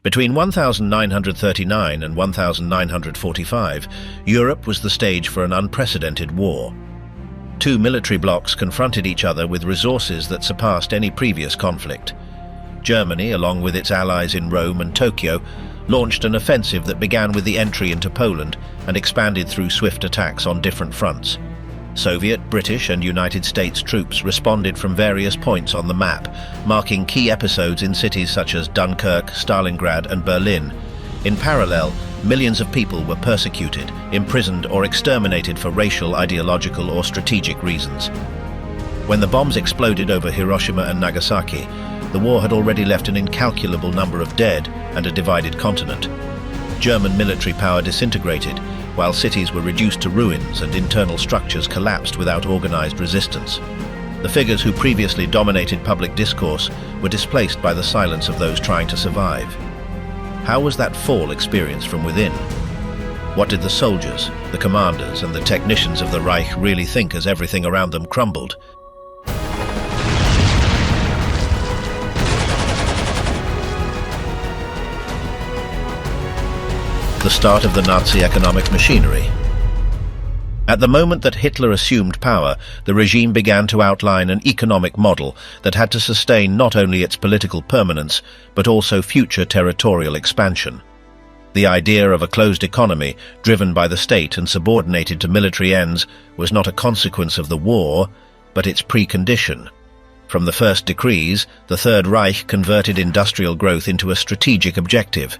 Between 1939 and 1945, Europe was the stage for an unprecedented war. Two military blocs confronted each other with resources that surpassed any previous conflict. Germany, along with its allies in Rome and Tokyo, launched an offensive that began with the entry into Poland and expanded through swift attacks on different fronts. Soviet, British and United States troops responded from various points on the map, marking key episodes in cities such as Dunkirk, Stalingrad and Berlin. In parallel, millions of people were persecuted, imprisoned or exterminated for racial, ideological or strategic reasons. When the bombs exploded over Hiroshima and Nagasaki, the war had already left an incalculable number of dead and a divided continent. German military power disintegrated, while cities were reduced to ruins and internal structures collapsed without organized resistance. The figures who previously dominated public discourse were displaced by the silence of those trying to survive. How was that fall experienced from within? What did the soldiers, the commanders, and the technicians of the Reich really think as everything around them crumbled? The start of the Nazi economic machinery. At the moment that Hitler assumed power, the regime began to outline an economic model that had to sustain not only its political permanence, but also future territorial expansion. The idea of a closed economy, driven by the state and subordinated to military ends, was not a consequence of the war, but its precondition. From the first decrees, the Third Reich converted industrial growth into a strategic objective,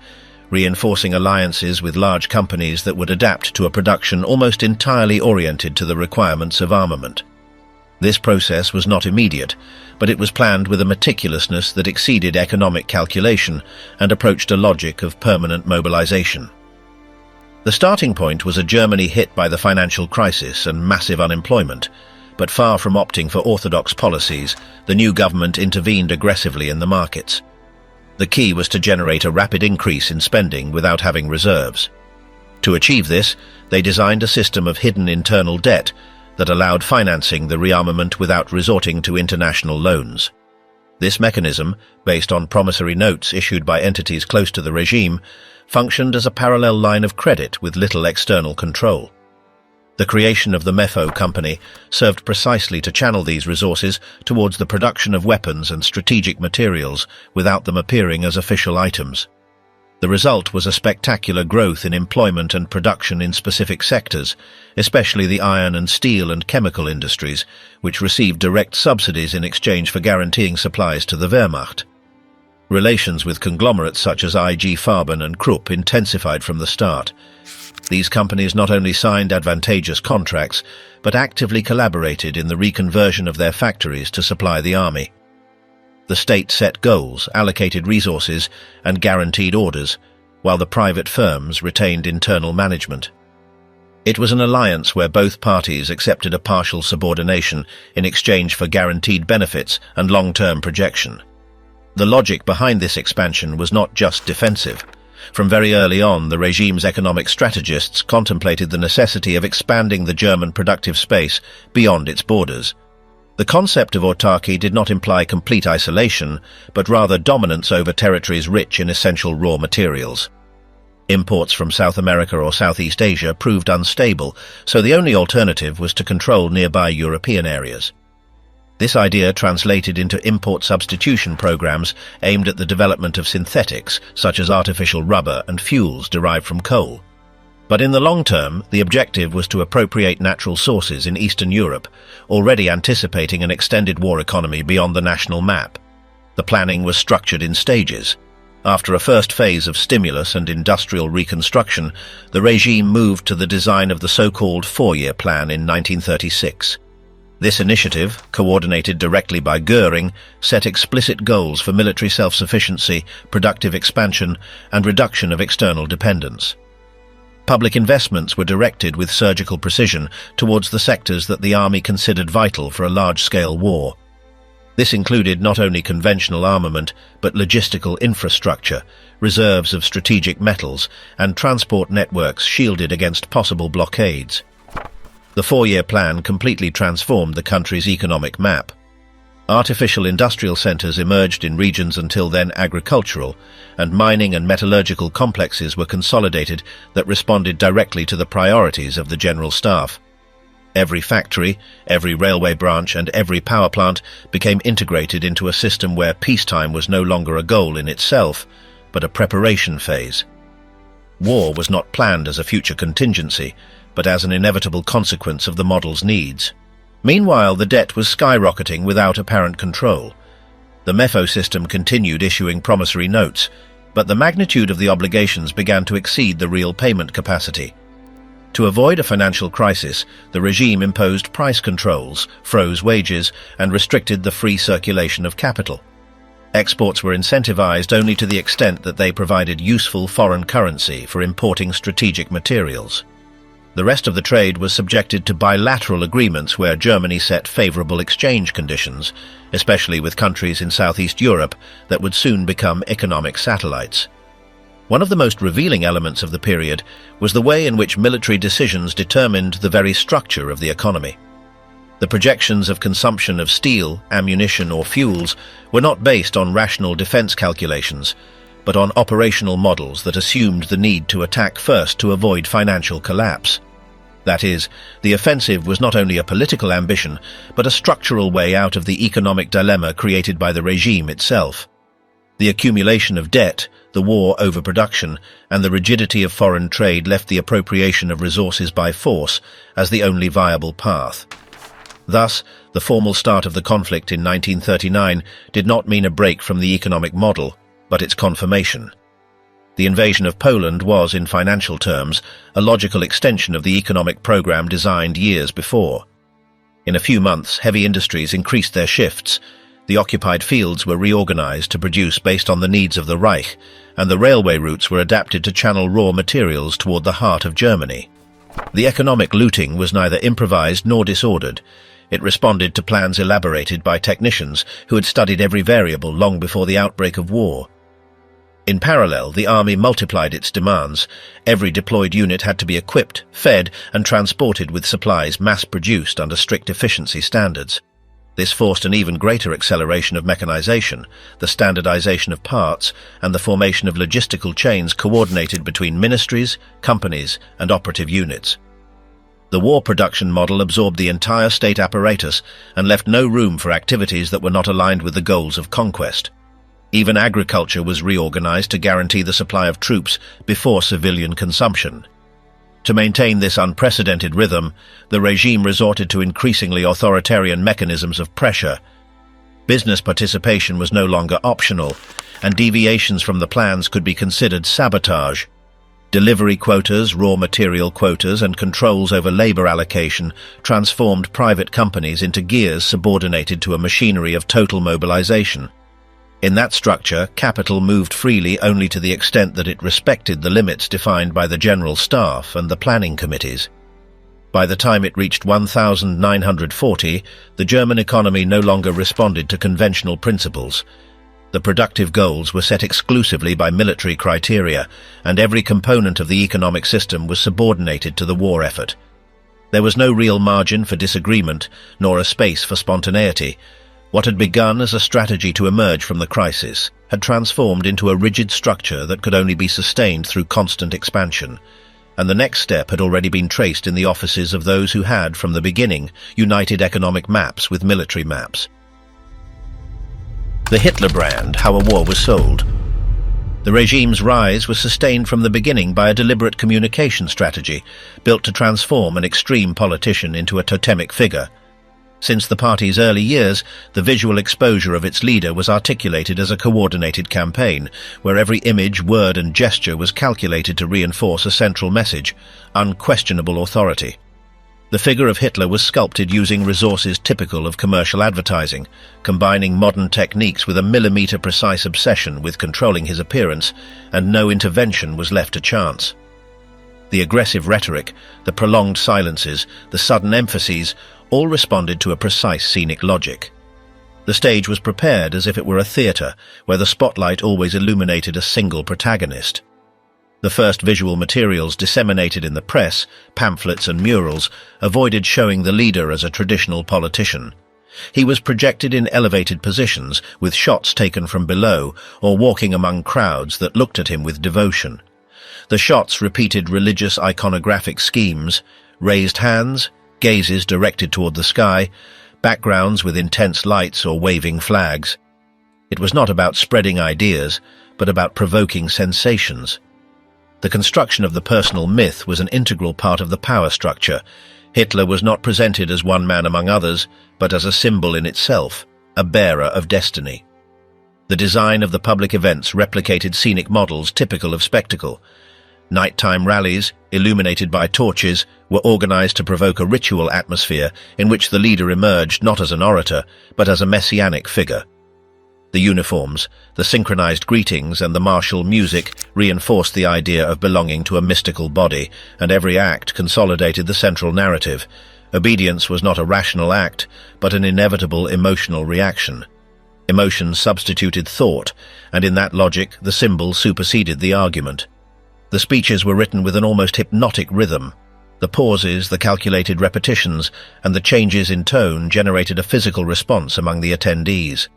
reinforcing alliances with large companies that would adapt to a production almost entirely oriented to the requirements of armament. This process was not immediate, but it was planned with a meticulousness that exceeded economic calculation and approached a logic of permanent mobilization. The starting point was a Germany hit by the financial crisis and massive unemployment, but far from opting for orthodox policies, the new government intervened aggressively in the markets. The key was to generate a rapid increase in spending without having reserves. To achieve this, they designed a system of hidden internal debt that allowed financing the rearmament without resorting to international loans. This mechanism, based on promissory notes issued by entities close to the regime, functioned as a parallel line of credit with little external control. The creation of the Mefo company served precisely to channel these resources towards the production of weapons and strategic materials without them appearing as official items. The result was a spectacular growth in employment and production in specific sectors, especially the iron and steel and chemical industries, which received direct subsidies in exchange for guaranteeing supplies to the Wehrmacht. Relations with conglomerates such as IG Farben and Krupp intensified from the start. These companies not only signed advantageous contracts, but actively collaborated in the reconversion of their factories to supply the army. The state set goals, allocated resources, and guaranteed orders, while the private firms retained internal management. It was an alliance where both parties accepted a partial subordination in exchange for guaranteed benefits and long-term projection. The logic behind this expansion was not just defensive. From very early on, the regime's economic strategists contemplated the necessity of expanding the German productive space beyond its borders. The concept of autarky did not imply complete isolation, but rather dominance over territories rich in essential raw materials. Imports from South America or Southeast Asia proved unstable, so the only alternative was to control nearby European areas. This idea translated into import substitution programs aimed at the development of synthetics, such as artificial rubber and fuels derived from coal. But in the long term, the objective was to appropriate natural sources in Eastern Europe, already anticipating an extended war economy beyond the national map. The planning was structured in stages. After a first phase of stimulus and industrial reconstruction, the regime moved to the design of the so-called four-year plan in 1936. This initiative, coordinated directly by Göring, set explicit goals for military self-sufficiency, productive expansion, and reduction of external dependence. Public investments were directed with surgical precision towards the sectors that the army considered vital for a large-scale war. This included not only conventional armament, but logistical infrastructure, reserves of strategic metals, and transport networks shielded against possible blockades. The four-year plan completely transformed the country's economic map. Artificial industrial centers emerged in regions until then agricultural, and mining and metallurgical complexes were consolidated that responded directly to the priorities of the General Staff. Every factory, every railway branch, and every power plant became integrated into a system where peacetime was no longer a goal in itself, but a preparation phase. War was not planned as a future contingency, but as an inevitable consequence of the model's needs. Meanwhile, the debt was skyrocketing without apparent control. The MEFO system continued issuing promissory notes, but the magnitude of the obligations began to exceed the real payment capacity. To avoid a financial crisis, the regime imposed price controls, froze wages, and restricted the free circulation of capital. Exports were incentivized only to the extent that they provided useful foreign currency for importing strategic materials. The rest of the trade was subjected to bilateral agreements where Germany set favorable exchange conditions, especially with countries in Southeast Europe that would soon become economic satellites. One of the most revealing elements of the period was the way in which military decisions determined the very structure of the economy. The projections of consumption of steel, ammunition, or fuels were not based on rational defense calculations, but on operational models that assumed the need to attack first to avoid financial collapse. That is, the offensive was not only a political ambition, but a structural way out of the economic dilemma created by the regime itself. The accumulation of debt, the war overproduction, and the rigidity of foreign trade left the appropriation of resources by force as the only viable path. Thus, the formal start of the conflict in 1939 did not mean a break from the economic model, but its confirmation. The invasion of Poland was, in financial terms, a logical extension of the economic program designed years before. In a few months, heavy industries increased their shifts, the occupied fields were reorganized to produce based on the needs of the Reich, and the railway routes were adapted to channel raw materials toward the heart of Germany. The economic looting was neither improvised nor disordered. It responded to plans elaborated by technicians who had studied every variable long before the outbreak of war. In parallel, the army multiplied its demands. Every deployed unit had to be equipped, fed, and transported with supplies mass-produced under strict efficiency standards. This forced an even greater acceleration of mechanization, the standardization of parts, and the formation of logistical chains coordinated between ministries, companies, and operative units. The war production model absorbed the entire state apparatus and left no room for activities that were not aligned with the goals of conquest. Even agriculture was reorganized to guarantee the supply of troops before civilian consumption. To maintain this unprecedented rhythm, the regime resorted to increasingly authoritarian mechanisms of pressure. Business participation was no longer optional, and deviations from the plans could be considered sabotage. Delivery quotas, raw material quotas, and controls over labor allocation transformed private companies into gears subordinated to a machinery of total mobilization. In that structure, capital moved freely only to the extent that it respected the limits defined by the General Staff and the planning committees. By the time it reached 1940, the German economy no longer responded to conventional principles. The productive goals were set exclusively by military criteria, and every component of the economic system was subordinated to the war effort. There was no real margin for disagreement, nor a space for spontaneity. What had begun as a strategy to emerge from the crisis had transformed into a rigid structure that could only be sustained through constant expansion, and the next step had already been traced in the offices of those who had, from the beginning, united economic maps with military maps. The Hitler brand, how a war was sold. The regime's rise was sustained from the beginning by a deliberate communication strategy, built to transform an extreme politician into a totemic figure. Since the party's early years, the visual exposure of its leader was articulated as a coordinated campaign, where every image, word, and gesture was calculated to reinforce a central message: unquestionable authority. The figure of Hitler was sculpted using resources typical of commercial advertising, combining modern techniques with a millimeter-precise obsession with controlling his appearance, and no intervention was left to chance. The aggressive rhetoric, the prolonged silences, the sudden emphases, all responded to a precise scenic logic. The stage was prepared as if it were a theatre, where the spotlight always illuminated a single protagonist. The first visual materials disseminated in the press, pamphlets and murals, avoided showing the leader as a traditional politician. He was projected in elevated positions, with shots taken from below, or walking among crowds that looked at him with devotion. The shots repeated religious iconographic schemes, raised hands, gazes directed toward the sky, backgrounds with intense lights or waving flags. It was not about spreading ideas, but about provoking sensations. The construction of the personal myth was an integral part of the power structure. Hitler was not presented as one man among others, but as a symbol in itself, a bearer of destiny. The design of the public events replicated scenic models typical of spectacle. Nighttime rallies, illuminated by torches, were organized to provoke a ritual atmosphere in which the leader emerged not as an orator, but as a messianic figure. The uniforms, the synchronized greetings, and the martial music reinforced the idea of belonging to a mystical body, and every act consolidated the central narrative. Obedience was not a rational act, but an inevitable emotional reaction. Emotion substituted thought, and in that logic the symbol superseded the argument. The speeches were written with an almost hypnotic rhythm. The pauses, the calculated repetitions, and the changes in tone generated a physical response among the attendees.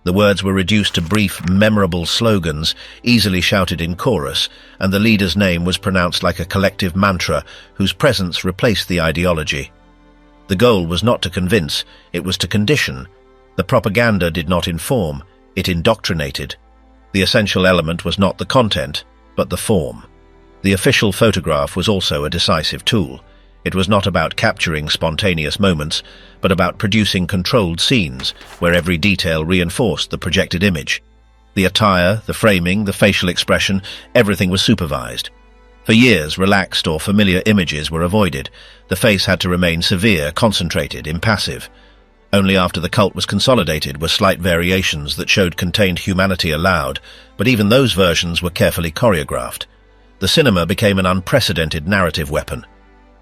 The words were reduced to brief, memorable slogans, easily shouted in chorus, and the leader's name was pronounced like a collective mantra whose presence replaced the ideology. The goal was not to convince, it was to condition. The propaganda did not inform, it indoctrinated. The essential element was not the content, but the form. The official photograph was also a decisive tool. It was not about capturing spontaneous moments, but about producing controlled scenes where every detail reinforced the projected image. The attire, the framing, the facial expression, everything was supervised. For years, relaxed or familiar images were avoided. The face had to remain severe, concentrated, impassive. Only after the cult was consolidated were slight variations that showed contained humanity allowed, but even those versions were carefully choreographed. The cinema became an unprecedented narrative weapon.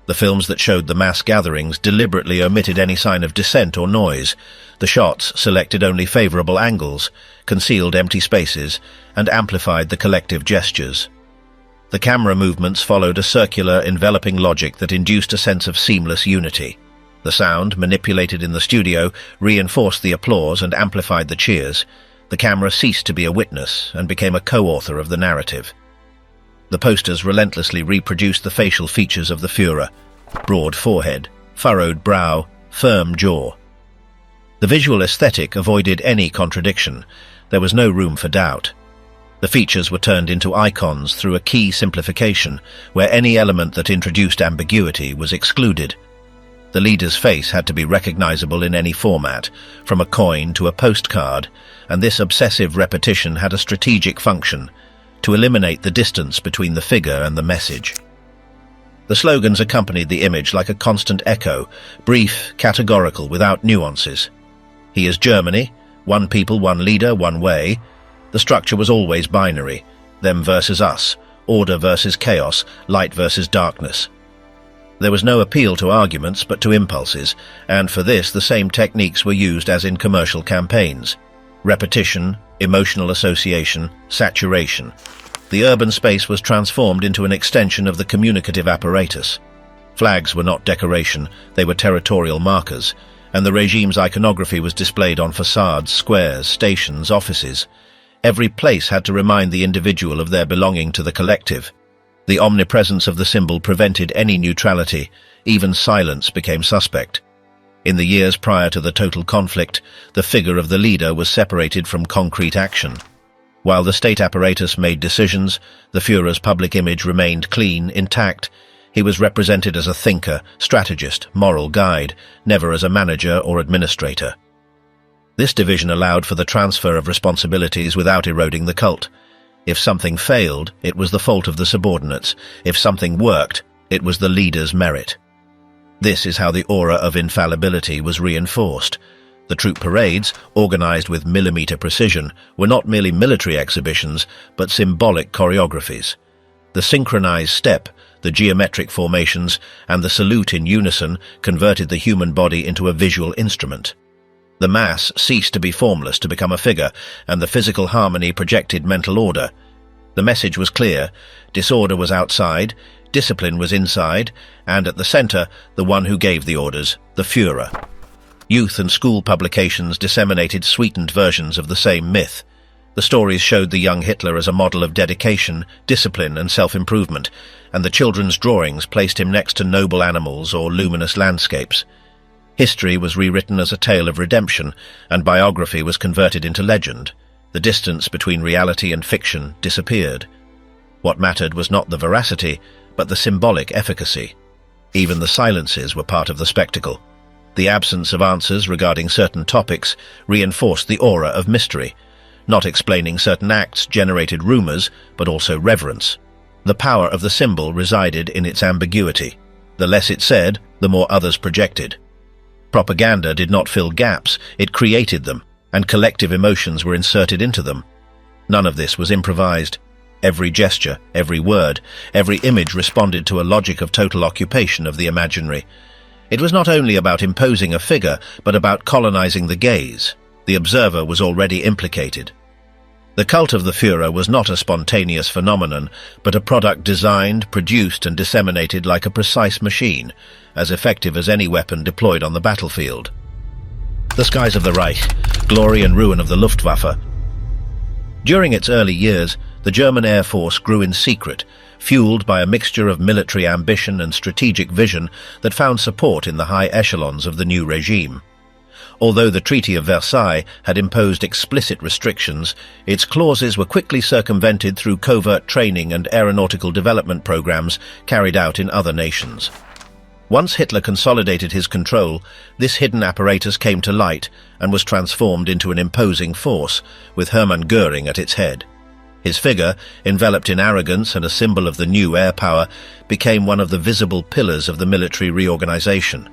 The films that showed the mass gatherings deliberately omitted any sign of dissent or noise. The shots selected only favorable angles, concealed empty spaces, and amplified the collective gestures. The camera movements followed a circular, enveloping logic that induced a sense of seamless unity. The sound, manipulated in the studio, reinforced the applause and amplified the cheers. The camera ceased to be a witness and became a co-author of the narrative. The posters relentlessly reproduced the facial features of the Führer: broad forehead, furrowed brow, firm jaw. The visual aesthetic avoided any contradiction. There was no room for doubt. The features were turned into icons through a key simplification, where any element that introduced ambiguity was excluded. The leader's face had to be recognizable in any format, from a coin to a postcard, and this obsessive repetition had a strategic function: to eliminate the distance between the figure and the message. The slogans accompanied the image like a constant echo, brief, categorical, without nuances. He is Germany, one people, one leader, one way. The structure was always binary: them versus us, order versus chaos, light versus darkness. There was no appeal to arguments but to impulses, and for this the same techniques were used as in commercial campaigns: repetition, emotional association, saturation. The urban space was transformed into an extension of the communicative apparatus. Flags were not decoration, they were territorial markers, and the regime's iconography was displayed on facades, squares, stations, offices. Every place had to remind the individual of their belonging to the collective. The omnipresence of the symbol prevented any neutrality, even silence became suspect. In the years prior to the total conflict, the figure of the leader was separated from concrete action. While the state apparatus made decisions, the Führer's public image remained clean, intact. He was represented as a thinker, strategist, moral guide, never as a manager or administrator. This division allowed for the transfer of responsibilities without eroding the cult. If something failed, it was the fault of the subordinates. If something worked, it was the leader's merit. This is how the aura of infallibility was reinforced. The troop parades, organized with millimeter precision, were not merely military exhibitions, but symbolic choreographies. The synchronized step, the geometric formations, and the salute in unison converted the human body into a visual instrument. The mass ceased to be formless to become a figure, and the physical harmony projected mental order. The message was clear: disorder was outside, discipline was inside, and at the center, the one who gave the orders, the Führer. Youth and school publications disseminated sweetened versions of the same myth. The stories showed the young Hitler as a model of dedication, discipline, and self-improvement, and the children's drawings placed him next to noble animals or luminous landscapes. History was rewritten as a tale of redemption, and biography was converted into legend. The distance between reality and fiction disappeared. What mattered was not the veracity, but the symbolic efficacy. Even the silences were part of the spectacle. The absence of answers regarding certain topics reinforced the aura of mystery. Not explaining certain acts generated rumors, but also reverence. The power of the symbol resided in its ambiguity. The less it said, the more others projected. Propaganda did not fill gaps, it created them, and collective emotions were inserted into them. None of this was improvised. Every gesture, every word, every image responded to a logic of total occupation of the imaginary. It was not only about imposing a figure, but about colonizing the gaze. The observer was already implicated. The cult of the Führer was not a spontaneous phenomenon, but a product designed, produced, and disseminated like a precise machine, as effective as any weapon deployed on the battlefield. The skies of the Reich, glory and ruin of the Luftwaffe. During its early years, the German Air Force grew in secret, fueled by a mixture of military ambition and strategic vision that found support in the high echelons of the new regime. Although the Treaty of Versailles had imposed explicit restrictions, its clauses were quickly circumvented through covert training and aeronautical development programs carried out in other nations. Once Hitler consolidated his control, this hidden apparatus came to light and was transformed into an imposing force, with Hermann Göring at its head. His figure, enveloped in arrogance and a symbol of the new air power, became one of the visible pillars of the military reorganization.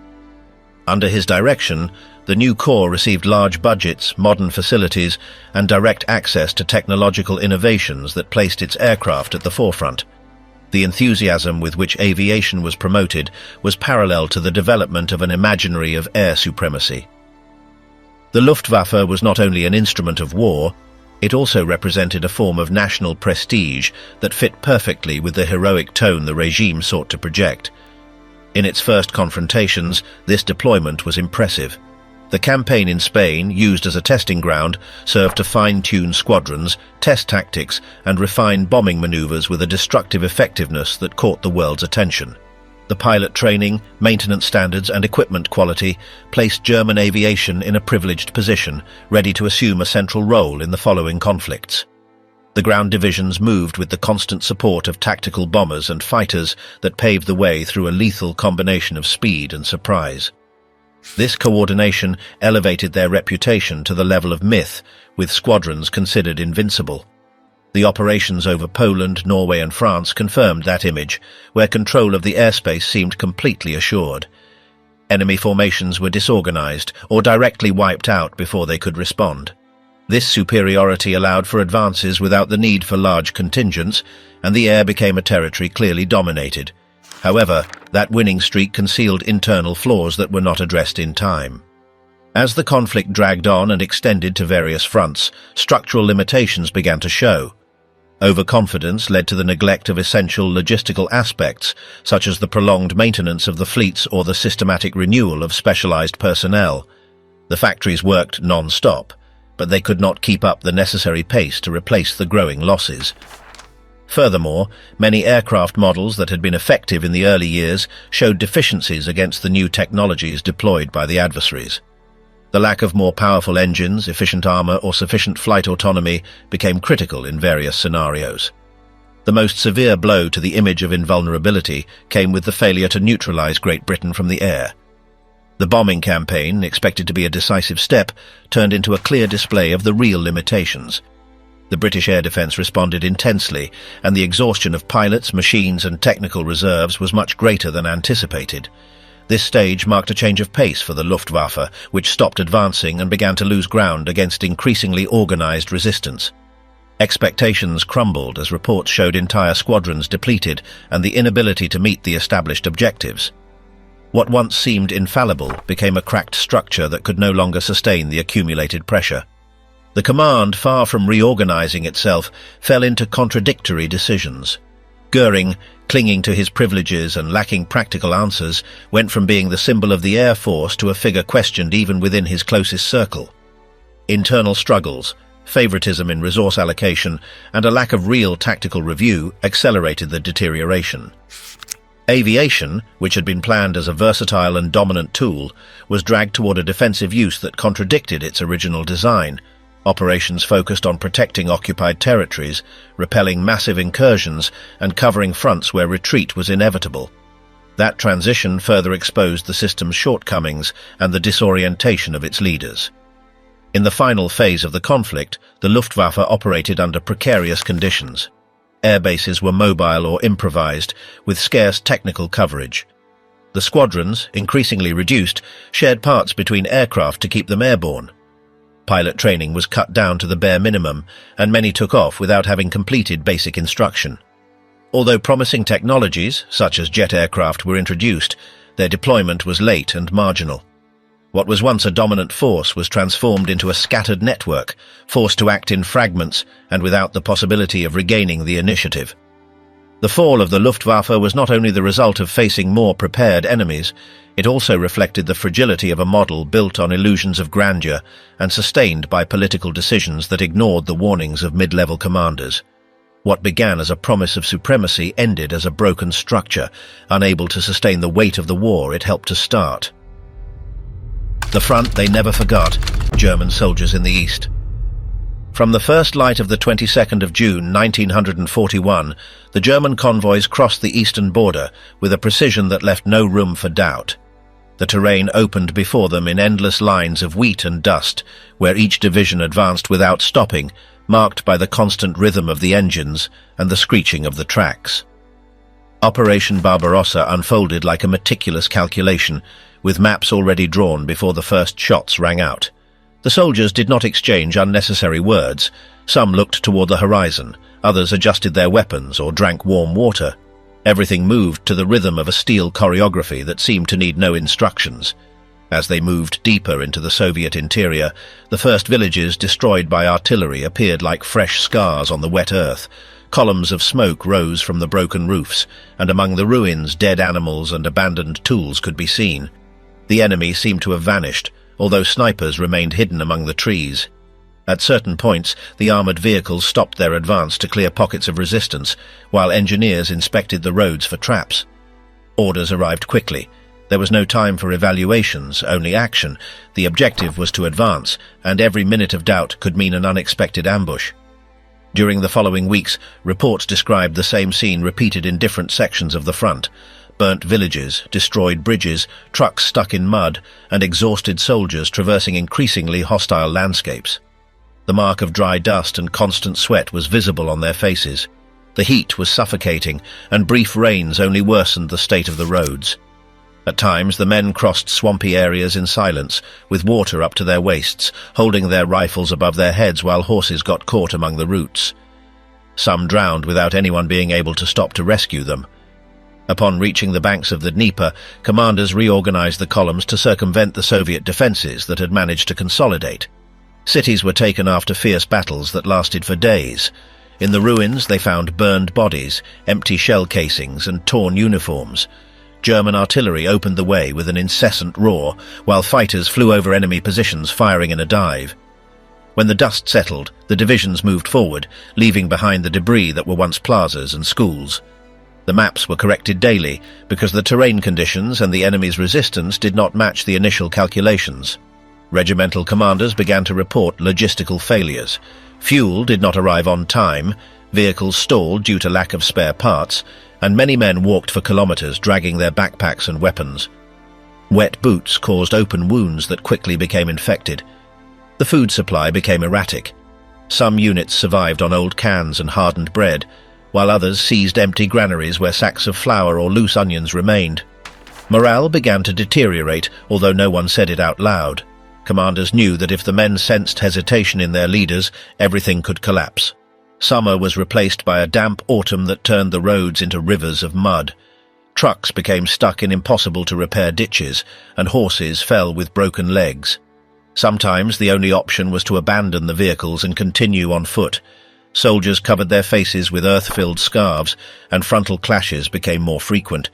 Under his direction, the new corps received large budgets, modern facilities, and direct access to technological innovations that placed its aircraft at the forefront. The enthusiasm with which aviation was promoted was parallel to the development of an imaginary of air supremacy. The Luftwaffe was not only an instrument of war, it also represented a form of national prestige that fit perfectly with the heroic tone the regime sought to project. In its first confrontations, this deployment was impressive. The campaign in Spain, used as a testing ground, served to fine-tune squadrons, test tactics, and refine bombing maneuvers with a destructive effectiveness that caught the world's attention. The pilot training, maintenance standards, and equipment quality placed German aviation in a privileged position, ready to assume a central role in the following conflicts. The ground divisions moved with the constant support of tactical bombers and fighters that paved the way through a lethal combination of speed and surprise. This coordination elevated their reputation to the level of myth, with squadrons considered invincible. The operations over Poland, Norway, and France confirmed that image, where control of the airspace seemed completely assured. Enemy formations were disorganized or directly wiped out before they could respond. This superiority allowed for advances without the need for large contingents, and the air became a territory clearly dominated. However, that winning streak concealed internal flaws that were not addressed in time. As the conflict dragged on and extended to various fronts, structural limitations began to show. Overconfidence led to the neglect of essential logistical aspects, such as the prolonged maintenance of the fleets or the systematic renewal of specialized personnel. The factories worked non-stop, but they could not keep up the necessary pace to replace the growing losses. Furthermore, many aircraft models that had been effective in the early years showed deficiencies against the new technologies deployed by the adversaries. The lack of more powerful engines, efficient armor, or sufficient flight autonomy became critical in various scenarios. The most severe blow to the image of invulnerability came with the failure to neutralize Great Britain from the air. The bombing campaign, expected to be a decisive step, turned into a clear display of the real limitations. The British air defense responded intensely, and the exhaustion of pilots, machines, and technical reserves was much greater than anticipated. This stage marked a change of pace for the Luftwaffe, which stopped advancing and began to lose ground against increasingly organized resistance. Expectations crumbled as reports showed entire squadrons depleted and the inability to meet the established objectives. What once seemed infallible became a cracked structure that could no longer sustain the accumulated pressure. The command, far from reorganizing itself, fell into contradictory decisions. Goering, clinging to his privileges and lacking practical answers, went from being the symbol of the Air Force to a figure questioned even within his closest circle. Internal struggles, favoritism in resource allocation, and a lack of real tactical review accelerated the deterioration. Aviation, which had been planned as a versatile and dominant tool, was dragged toward a defensive use that contradicted its original design. Operations focused on protecting occupied territories, repelling massive incursions, and covering fronts where retreat was inevitable. That transition further exposed the system's shortcomings and the disorientation of its leaders. In the final phase of the conflict, the Luftwaffe operated under precarious conditions. Air bases were mobile or improvised, with scarce technical coverage. The squadrons, increasingly reduced, shared parts between aircraft to keep them airborne. Pilot training was cut down to the bare minimum, and many took off without having completed basic instruction. Although promising technologies, such as jet aircraft, were introduced, their deployment was late and marginal. What was once a dominant force was transformed into a scattered network, forced to act in fragments and without the possibility of regaining the initiative. The fall of the Luftwaffe was not only the result of facing more prepared enemies, it also reflected the fragility of a model built on illusions of grandeur and sustained by political decisions that ignored the warnings of mid-level commanders. What began as a promise of supremacy ended as a broken structure, unable to sustain the weight of the war it helped to start. The front they never forgot, German soldiers in the east. From the first light of the 22nd of June 1941, the German convoys crossed the eastern border with a precision that left no room for doubt. The terrain opened before them in endless lines of wheat and dust, where each division advanced without stopping, marked by the constant rhythm of the engines and the screeching of the tracks. Operation Barbarossa unfolded like a meticulous calculation, with maps already drawn before the first shots rang out. The soldiers did not exchange unnecessary words. Some looked toward the horizon, others adjusted their weapons or drank warm water. Everything moved to the rhythm of a steel choreography that seemed to need no instructions. As they moved deeper into the Soviet interior, the first villages destroyed by artillery appeared like fresh scars on the wet earth. Columns of smoke rose from the broken roofs, and among the ruins dead animals and abandoned tools could be seen. The enemy seemed to have vanished, although snipers remained hidden among the trees. At certain points, the armored vehicles stopped their advance to clear pockets of resistance, while engineers inspected the roads for traps. Orders arrived quickly. There was no time for evaluations, only action. The objective was to advance, and every minute of doubt could mean an unexpected ambush. During the following weeks, reports described the same scene repeated in different sections of the front. Burnt villages, destroyed bridges, trucks stuck in mud, and exhausted soldiers traversing increasingly hostile landscapes. The mark of dry dust and constant sweat was visible on their faces. The heat was suffocating, and brief rains only worsened the state of the roads. At times, the men crossed swampy areas in silence, with water up to their waists, holding their rifles above their heads while horses got caught among the roots. Some drowned without anyone being able to stop to rescue them. Upon reaching the banks of the Dnieper, commanders reorganized the columns to circumvent the Soviet defenses that had managed to consolidate. Cities were taken after fierce battles that lasted for days. In the ruins, they found burned bodies, empty shell casings, and torn uniforms. German artillery opened the way with an incessant roar, while fighters flew over enemy positions firing in a dive. When the dust settled, the divisions moved forward, leaving behind the debris that were once plazas and schools. The maps were corrected daily because the terrain conditions and the enemy's resistance did not match the initial calculations. Regimental commanders began to report logistical failures. Fuel did not arrive on time, vehicles stalled due to lack of spare parts, and many men walked for kilometers dragging their backpacks and weapons. Wet boots caused open wounds that quickly became infected. The food supply became erratic. Some units survived on old cans and hardened bread, while others seized empty granaries where sacks of flour or loose onions remained. Morale began to deteriorate, although no one said it out loud. Commanders knew that if the men sensed hesitation in their leaders, everything could collapse. Summer was replaced by a damp autumn that turned the roads into rivers of mud. Trucks became stuck in impossible-to-repair ditches, and horses fell with broken legs. Sometimes the only option was to abandon the vehicles and continue on foot. Soldiers covered their faces with earth-filled scarves, and frontal clashes became more frequent.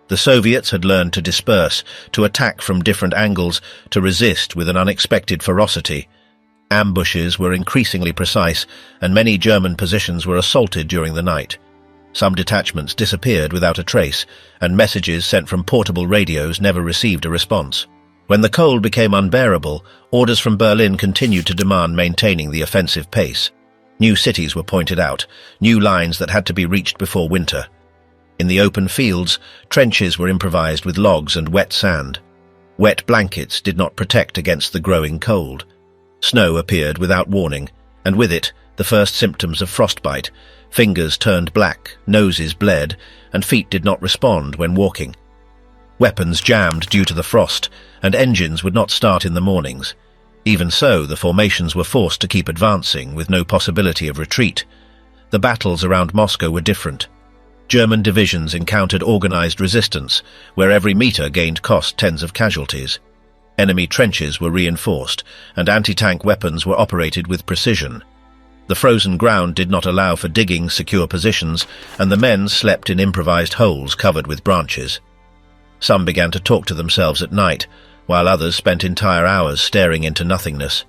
The Soviets had learned to disperse, to attack from different angles, to resist with an unexpected ferocity. Ambushes were increasingly precise, and many German positions were assaulted during the night. Some detachments disappeared without a trace, and messages sent from portable radios never received a response. When the cold became unbearable, orders from Berlin continued to demand maintaining the offensive pace. New cities were pointed out, new lines that had to be reached before winter. In the open fields, trenches were improvised with logs and wet sand. Wet blankets did not protect against the growing cold. Snow appeared without warning, and with it, the first symptoms of frostbite. Fingers turned black, noses bled, and feet did not respond when walking. Weapons jammed due to the frost, and engines would not start in the mornings. Even so, the formations were forced to keep advancing, with no possibility of retreat. The battles around Moscow were different. German divisions encountered organized resistance, where every meter gained cost tens of casualties. Enemy trenches were reinforced, and anti-tank weapons were operated with precision. The frozen ground did not allow for digging secure positions, and the men slept in improvised holes covered with branches. Some began to talk to themselves at night, while others spent entire hours staring into nothingness.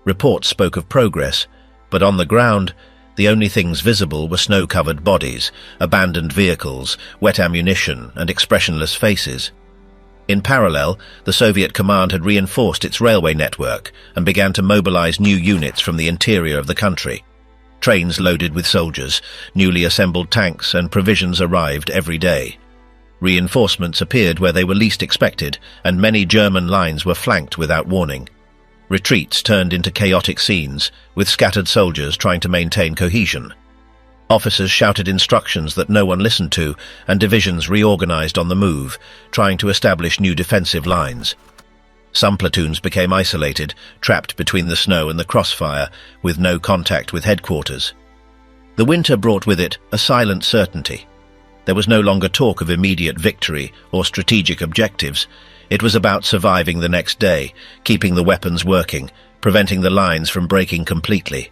Reports spoke of progress, but on the ground, the only things visible were snow-covered bodies, abandoned vehicles, wet ammunition, and expressionless faces. In parallel, the Soviet command had reinforced its railway network and began to mobilize new units from the interior of the country. Trains loaded with soldiers, newly assembled tanks, and provisions arrived every day. Reinforcements appeared where they were least expected, and many German lines were flanked without warning. Retreats turned into chaotic scenes, with scattered soldiers trying to maintain cohesion. Officers shouted instructions that no one listened to, and divisions reorganized on the move, trying to establish new defensive lines. Some platoons became isolated, trapped between the snow and the crossfire, with no contact with headquarters. The winter brought with it a silent certainty. There was no longer talk of immediate victory or strategic objectives. It was about surviving the next day, keeping the weapons working, preventing the lines from breaking completely.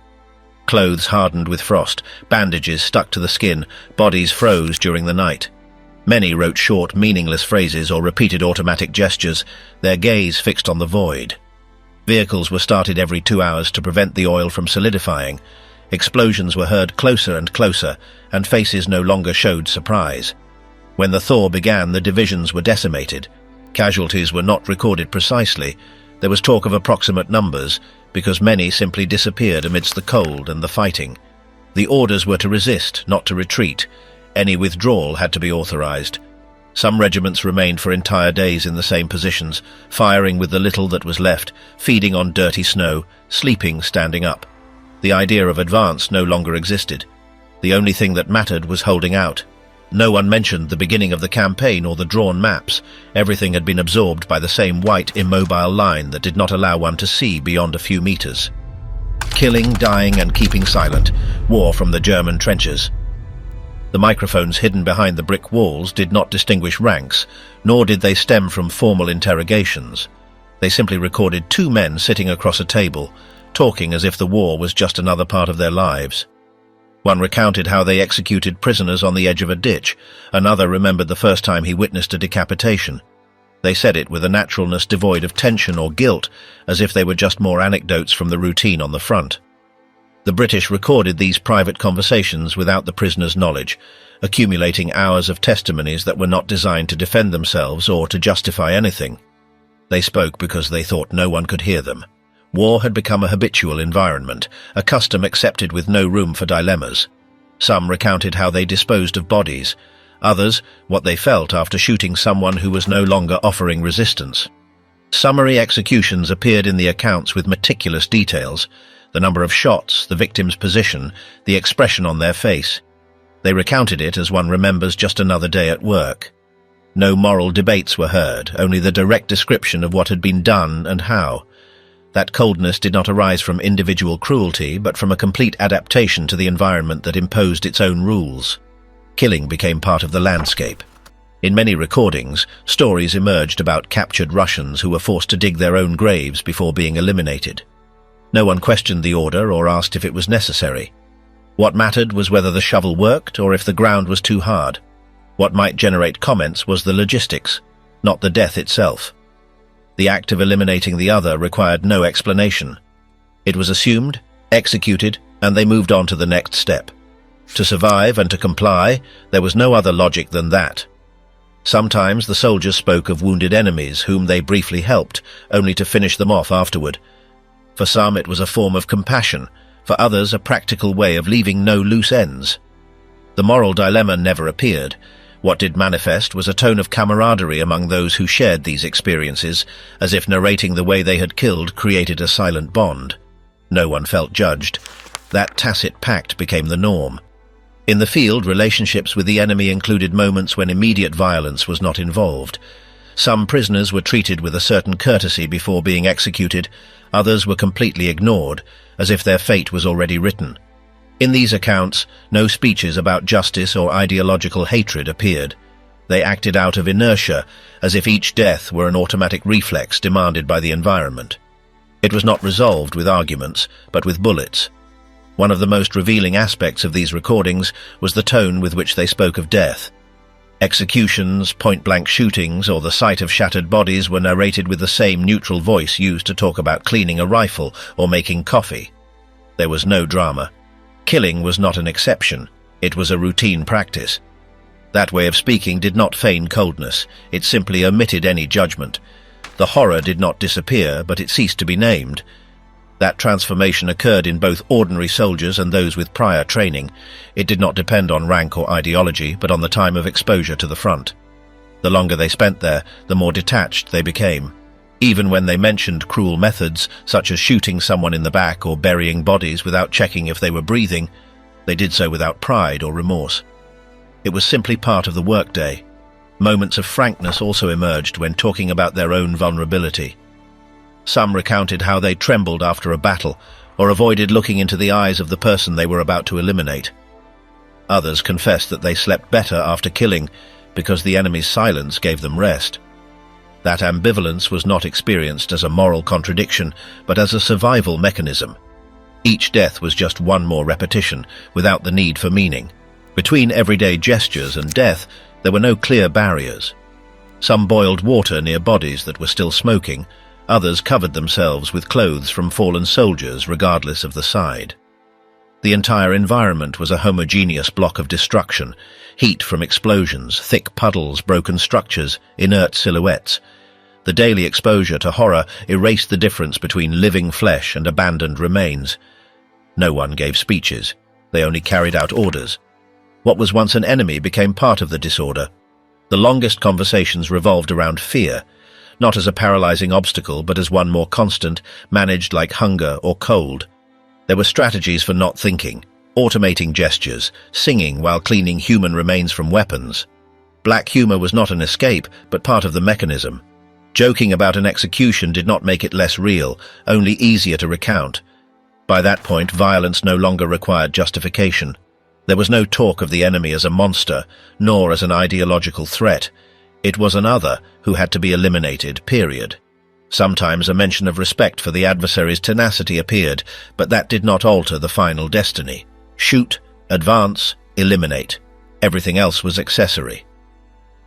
Clothes hardened with frost, bandages stuck to the skin, bodies froze during the night. Many wrote short, meaningless phrases or repeated automatic gestures, their gaze fixed on the void. Vehicles were started every 2 hours to prevent the oil from solidifying. Explosions were heard closer and closer, and faces no longer showed surprise. When the thaw began, the divisions were decimated. Casualties were not recorded precisely. There was talk of approximate numbers, because many simply disappeared amidst the cold and the fighting. The orders were to resist, not to retreat. Any withdrawal had to be authorized. Some regiments remained for entire days in the same positions, firing with the little that was left, feeding on dirty snow, sleeping standing up. The idea of advance no longer existed. The only thing that mattered was holding out. No one mentioned the beginning of the campaign or the drawn maps. Everything had been absorbed by the same white, immobile line that did not allow one to see beyond a few meters. Killing, dying, and keeping silent, war from the German trenches. The microphones hidden behind the brick walls did not distinguish ranks, nor did they stem from formal interrogations. They simply recorded two men sitting across a table, talking as if the war was just another part of their lives. One recounted how they executed prisoners on the edge of a ditch. Another remembered the first time he witnessed a decapitation. They said it with a naturalness devoid of tension or guilt, as if they were just more anecdotes from the routine on the front. The British recorded these private conversations without the prisoners' knowledge, accumulating hours of testimonies that were not designed to defend themselves or to justify anything. They spoke because they thought no one could hear them. War had become a habitual environment, a custom accepted with no room for dilemmas. Some recounted how they disposed of bodies, others what they felt after shooting someone who was no longer offering resistance. Summary executions appeared in the accounts with meticulous details, the number of shots, the victim's position, the expression on their face. They recounted it as one remembers just another day at work. No moral debates were heard, only the direct description of what had been done and how. That coldness did not arise from individual cruelty, but from a complete adaptation to the environment that imposed its own rules. Killing became part of the landscape. In many recordings, stories emerged about captured Russians who were forced to dig their own graves before being eliminated. No one questioned the order or asked if it was necessary. What mattered was whether the shovel worked or if the ground was too hard. What might generate comments was the logistics, not the death itself. The act of eliminating the other required no explanation. It was assumed, executed, and they moved on to the next step. To survive and to comply, there was no other logic than that. Sometimes the soldiers spoke of wounded enemies whom they briefly helped, only to finish them off afterward. For some it was a form of compassion, for others a practical way of leaving no loose ends. The moral dilemma never appeared. What did manifest was a tone of camaraderie among those who shared these experiences, as if narrating the way they had killed created a silent bond. No one felt judged. That tacit pact became the norm. In the field, relationships with the enemy included moments when immediate violence was not involved. Some prisoners were treated with a certain courtesy before being executed, others were completely ignored, as if their fate was already written. In these accounts, no speeches about justice or ideological hatred appeared. They acted out of inertia, as if each death were an automatic reflex demanded by the environment. It was not resolved with arguments, but with bullets. One of the most revealing aspects of these recordings was the tone with which they spoke of death. Executions, point-blank shootings, or the sight of shattered bodies were narrated with the same neutral voice used to talk about cleaning a rifle or making coffee. There was no drama. Killing was not an exception, it was a routine practice. That way of speaking did not feign coldness, it simply omitted any judgment. The horror did not disappear, but it ceased to be named. That transformation occurred in both ordinary soldiers and those with prior training. It did not depend on rank or ideology, but on the time of exposure to the front. The longer they spent there, the more detached they became. Even when they mentioned cruel methods, such as shooting someone in the back or burying bodies without checking if they were breathing, they did so without pride or remorse. It was simply part of the workday. Moments of frankness also emerged when talking about their own vulnerability. Some recounted how they trembled after a battle, or avoided looking into the eyes of the person they were about to eliminate. Others confessed that they slept better after killing, because the enemy's silence gave them rest. That ambivalence was not experienced as a moral contradiction, but as a survival mechanism. Each death was just one more repetition, without the need for meaning. Between everyday gestures and death, there were no clear barriers. Some boiled water near bodies that were still smoking, others covered themselves with clothes from fallen soldiers regardless of the side. The entire environment was a homogeneous block of destruction, heat from explosions, thick puddles, broken structures, inert silhouettes. The daily exposure to horror erased the difference between living flesh and abandoned remains. No one gave speeches. They only carried out orders. What was once an enemy became part of the disorder. The longest conversations revolved around fear, not as a paralyzing obstacle, but as one more constant, managed like hunger or cold. There were strategies for not thinking, automating gestures, singing while cleaning human remains from weapons. Black humor was not an escape, but part of the mechanism. Joking about an execution did not make it less real, only easier to recount. By that point, violence no longer required justification. There was no talk of the enemy as a monster, nor as an ideological threat. It was an other who had to be eliminated, period. Sometimes a mention of respect for the adversary's tenacity appeared, but that did not alter the final destiny. Shoot, advance, eliminate. Everything else was accessory.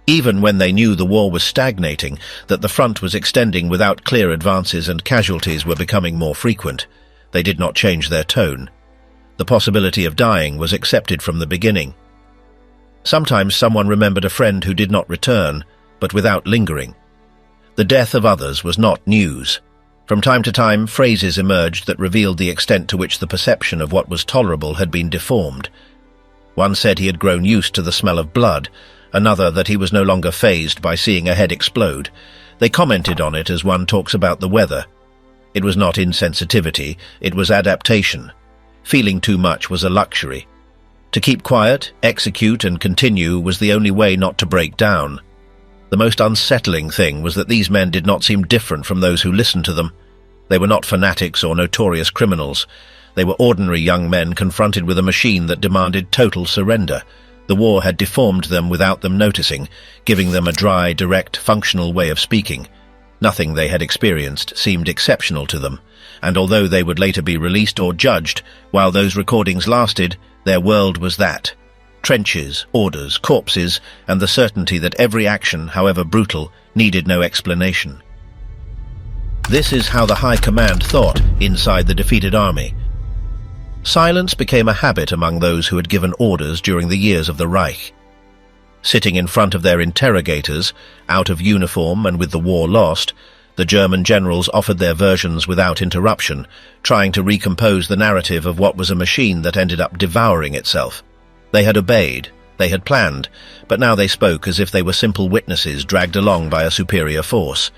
Even when they knew the war was stagnating, that the front was extending without clear advances and casualties were becoming more frequent, they did not change their tone. The possibility of dying was accepted from the beginning. Sometimes someone remembered a friend who did not return, but without lingering. The death of others was not news. From time to time, phrases emerged that revealed the extent to which the perception of what was tolerable had been deformed. One said he had grown used to the smell of blood, another that he was no longer fazed by seeing a head explode. They commented on it as one talks about the weather. It was not insensitivity, it was adaptation. Feeling too much was a luxury. To keep quiet, execute, and continue was the only way not to break down. The most unsettling thing was that these men did not seem different from those who listened to them. They were not fanatics or notorious criminals. They were ordinary young men confronted with a machine that demanded total surrender. The war had deformed them without them noticing, giving them a dry, direct, functional way of speaking. Nothing they had experienced seemed exceptional to them, and although they would later be released or judged, while those recordings lasted, Their world was that. Trenches, orders, corpses, and the certainty that every action, however brutal, needed no explanation. This is how the High Command thought inside the defeated army. Silence became a habit among those who had given orders during the years of the Reich. Sitting in front of their interrogators, out of uniform and with the war lost, the German generals offered their versions without interruption, trying to recompose the narrative of what was a machine that ended up devouring itself. They had obeyed, they had planned, but now they spoke as if they were simple witnesses dragged along by a superior force.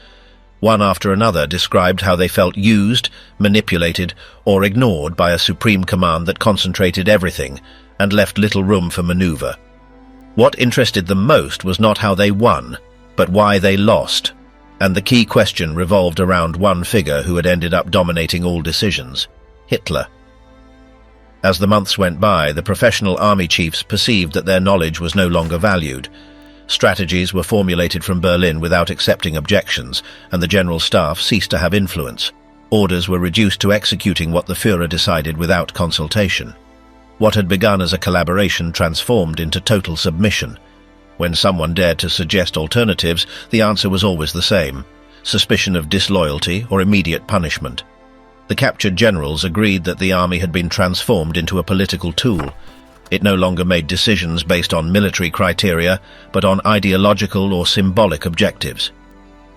One after another described how they felt used, manipulated, or ignored by a supreme command that concentrated everything and left little room for maneuver. What interested them most was not how they won, but why they lost, and the key question revolved around one figure who had ended up dominating all decisions: Hitler. As the months went by, the professional army chiefs perceived that their knowledge was no longer valued. Strategies were formulated from Berlin without accepting objections, and the general staff ceased to have influence. Orders were reduced to executing what the Führer decided without consultation. What had begun as a collaboration transformed into total submission. When someone dared to suggest alternatives, the answer was always the same: suspicion of disloyalty or immediate punishment. The captured generals agreed that the army had been transformed into a political tool. It no longer made decisions based on military criteria, but on ideological or symbolic objectives.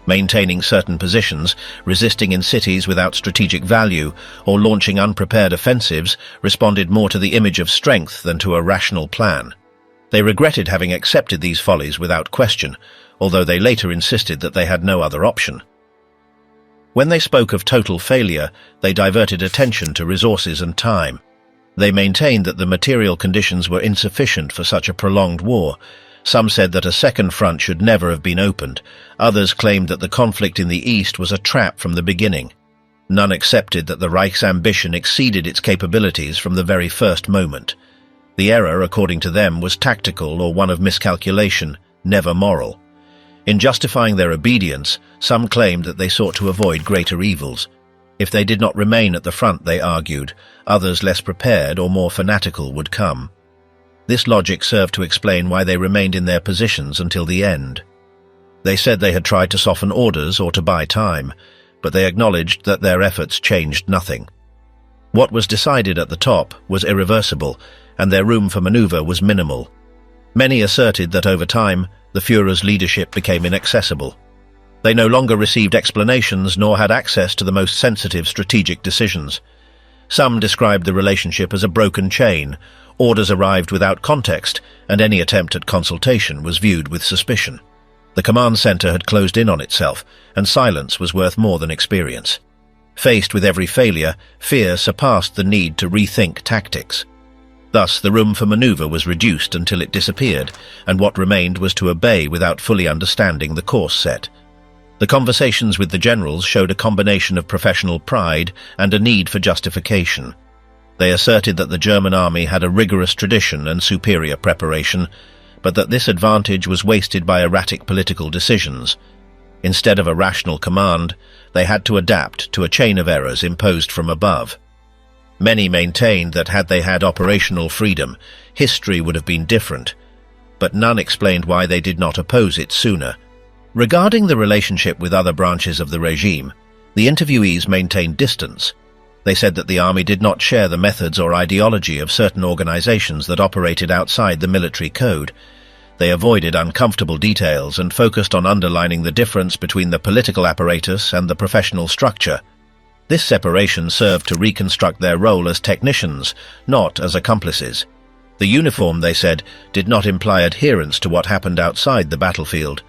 Maintaining certain positions, resisting in cities without strategic value, or launching unprepared offensives responded more to the image of strength than to a rational plan. They regretted having accepted these follies without question, although they later insisted that they had no other option. When they spoke of total failure, they diverted attention to resources and time. They maintained that the material conditions were insufficient for such a prolonged war. Some said that a second front should never have been opened. Others claimed that the conflict in the East was a trap from the beginning. None accepted that the Reich's ambition exceeded its capabilities from the very first moment. The error, according to them, was tactical or one of miscalculation, never moral. In justifying their obedience, some claimed that they sought to avoid greater evils. If they did not remain at the front, they argued, others less prepared or more fanatical would come. This logic served to explain why they remained in their positions until the end. They said they had tried to soften orders or to buy time, but they acknowledged that their efforts changed nothing. What was decided at the top was irreversible, and their room for maneuver was minimal. Many asserted that over time, the Führer's leadership became inaccessible. They no longer received explanations nor had access to the most sensitive strategic decisions. Some described the relationship as a broken chain. Orders arrived without context, and any attempt at consultation was viewed with suspicion. The command center had closed in on itself, and silence was worth more than experience. Faced with every failure, fear surpassed the need to rethink tactics. Thus, the room for maneuver was reduced until it disappeared, and what remained was to obey without fully understanding the course set. The conversations with the generals showed a combination of professional pride and a need for justification. They asserted that the German army had a rigorous tradition and superior preparation, but that this advantage was wasted by erratic political decisions. Instead of a rational command, they had to adapt to a chain of errors imposed from above. Many maintained that had they had operational freedom, history would have been different, but none explained why they did not oppose it sooner. Regarding the relationship with other branches of the regime, the interviewees maintained distance. They said that the army did not share the methods or ideology of certain organizations that operated outside the military code. They avoided uncomfortable details and focused on underlining the difference between the political apparatus and the professional structure. This separation served to reconstruct their role as technicians, not as accomplices. The uniform, they said, did not imply adherence to what happened outside the battlefield.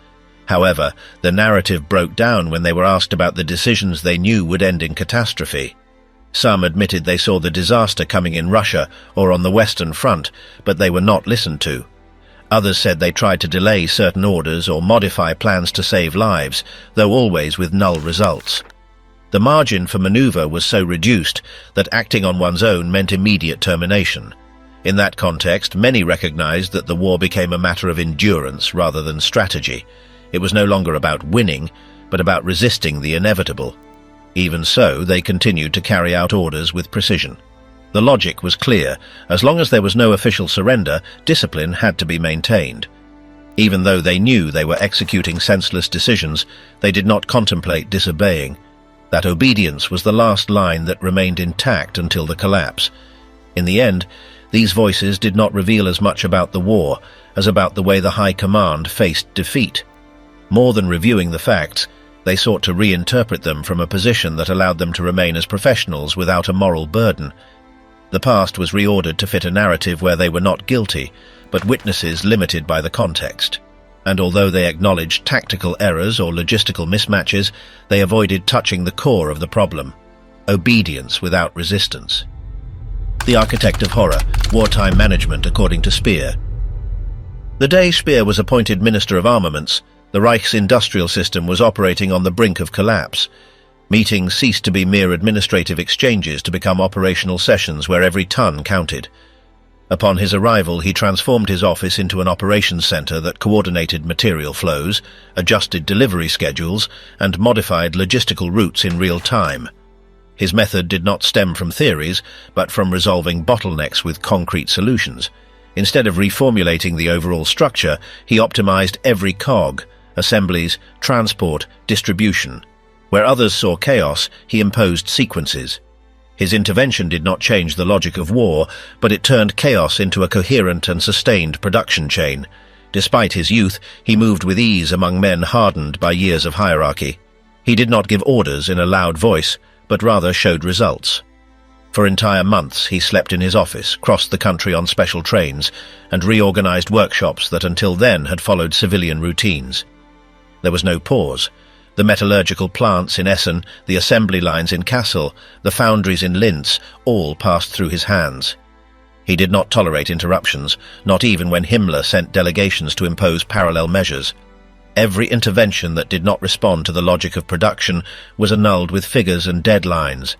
However, the narrative broke down when they were asked about the decisions they knew would end in catastrophe. Some admitted they saw the disaster coming in Russia or on the Western Front, but they were not listened to. Others said they tried to delay certain orders or modify plans to save lives, though always with null results. The margin for maneuver was so reduced that acting on one's own meant immediate termination. In that context, many recognized that the war became a matter of endurance rather than strategy. It was no longer about winning, but about resisting the inevitable. Even so, they continued to carry out orders with precision. The logic was clear. As long as there was no official surrender, discipline had to be maintained. Even though they knew they were executing senseless decisions, they did not contemplate disobeying. That obedience was the last line that remained intact until the collapse. In the end, these voices did not reveal as much about the war as about the way the High Command faced defeat. More than reviewing the facts, they sought to reinterpret them from a position that allowed them to remain as professionals without a moral burden. The past was reordered to fit a narrative where they were not guilty, but witnesses limited by the context. And although they acknowledged tactical errors or logistical mismatches, they avoided touching the core of the problem: obedience without resistance. The architect of horror, wartime management according to Speer. The day Speer was appointed Minister of Armaments, the Reich's industrial system was operating on the brink of collapse. Meetings ceased to be mere administrative exchanges to become operational sessions where every ton counted. Upon his arrival, he transformed his office into an operations center that coordinated material flows, adjusted delivery schedules, and modified logistical routes in real time. His method did not stem from theories, but from resolving bottlenecks with concrete solutions. Instead of reformulating the overall structure, he optimized every cog: assemblies, transport, distribution. Where others saw chaos, he imposed sequences. His intervention did not change the logic of war, but it turned chaos into a coherent and sustained production chain. Despite his youth, he moved with ease among men hardened by years of hierarchy. He did not give orders in a loud voice, but rather showed results. For entire months he slept in his office, crossed the country on special trains, and reorganized workshops that until then had followed civilian routines. There was no pause. The metallurgical plants in Essen, the assembly lines in Kassel, the foundries in Linz, all passed through his hands. He did not tolerate interruptions, not even when Himmler sent delegations to impose parallel measures. Every intervention that did not respond to the logic of production was annulled with figures and deadlines.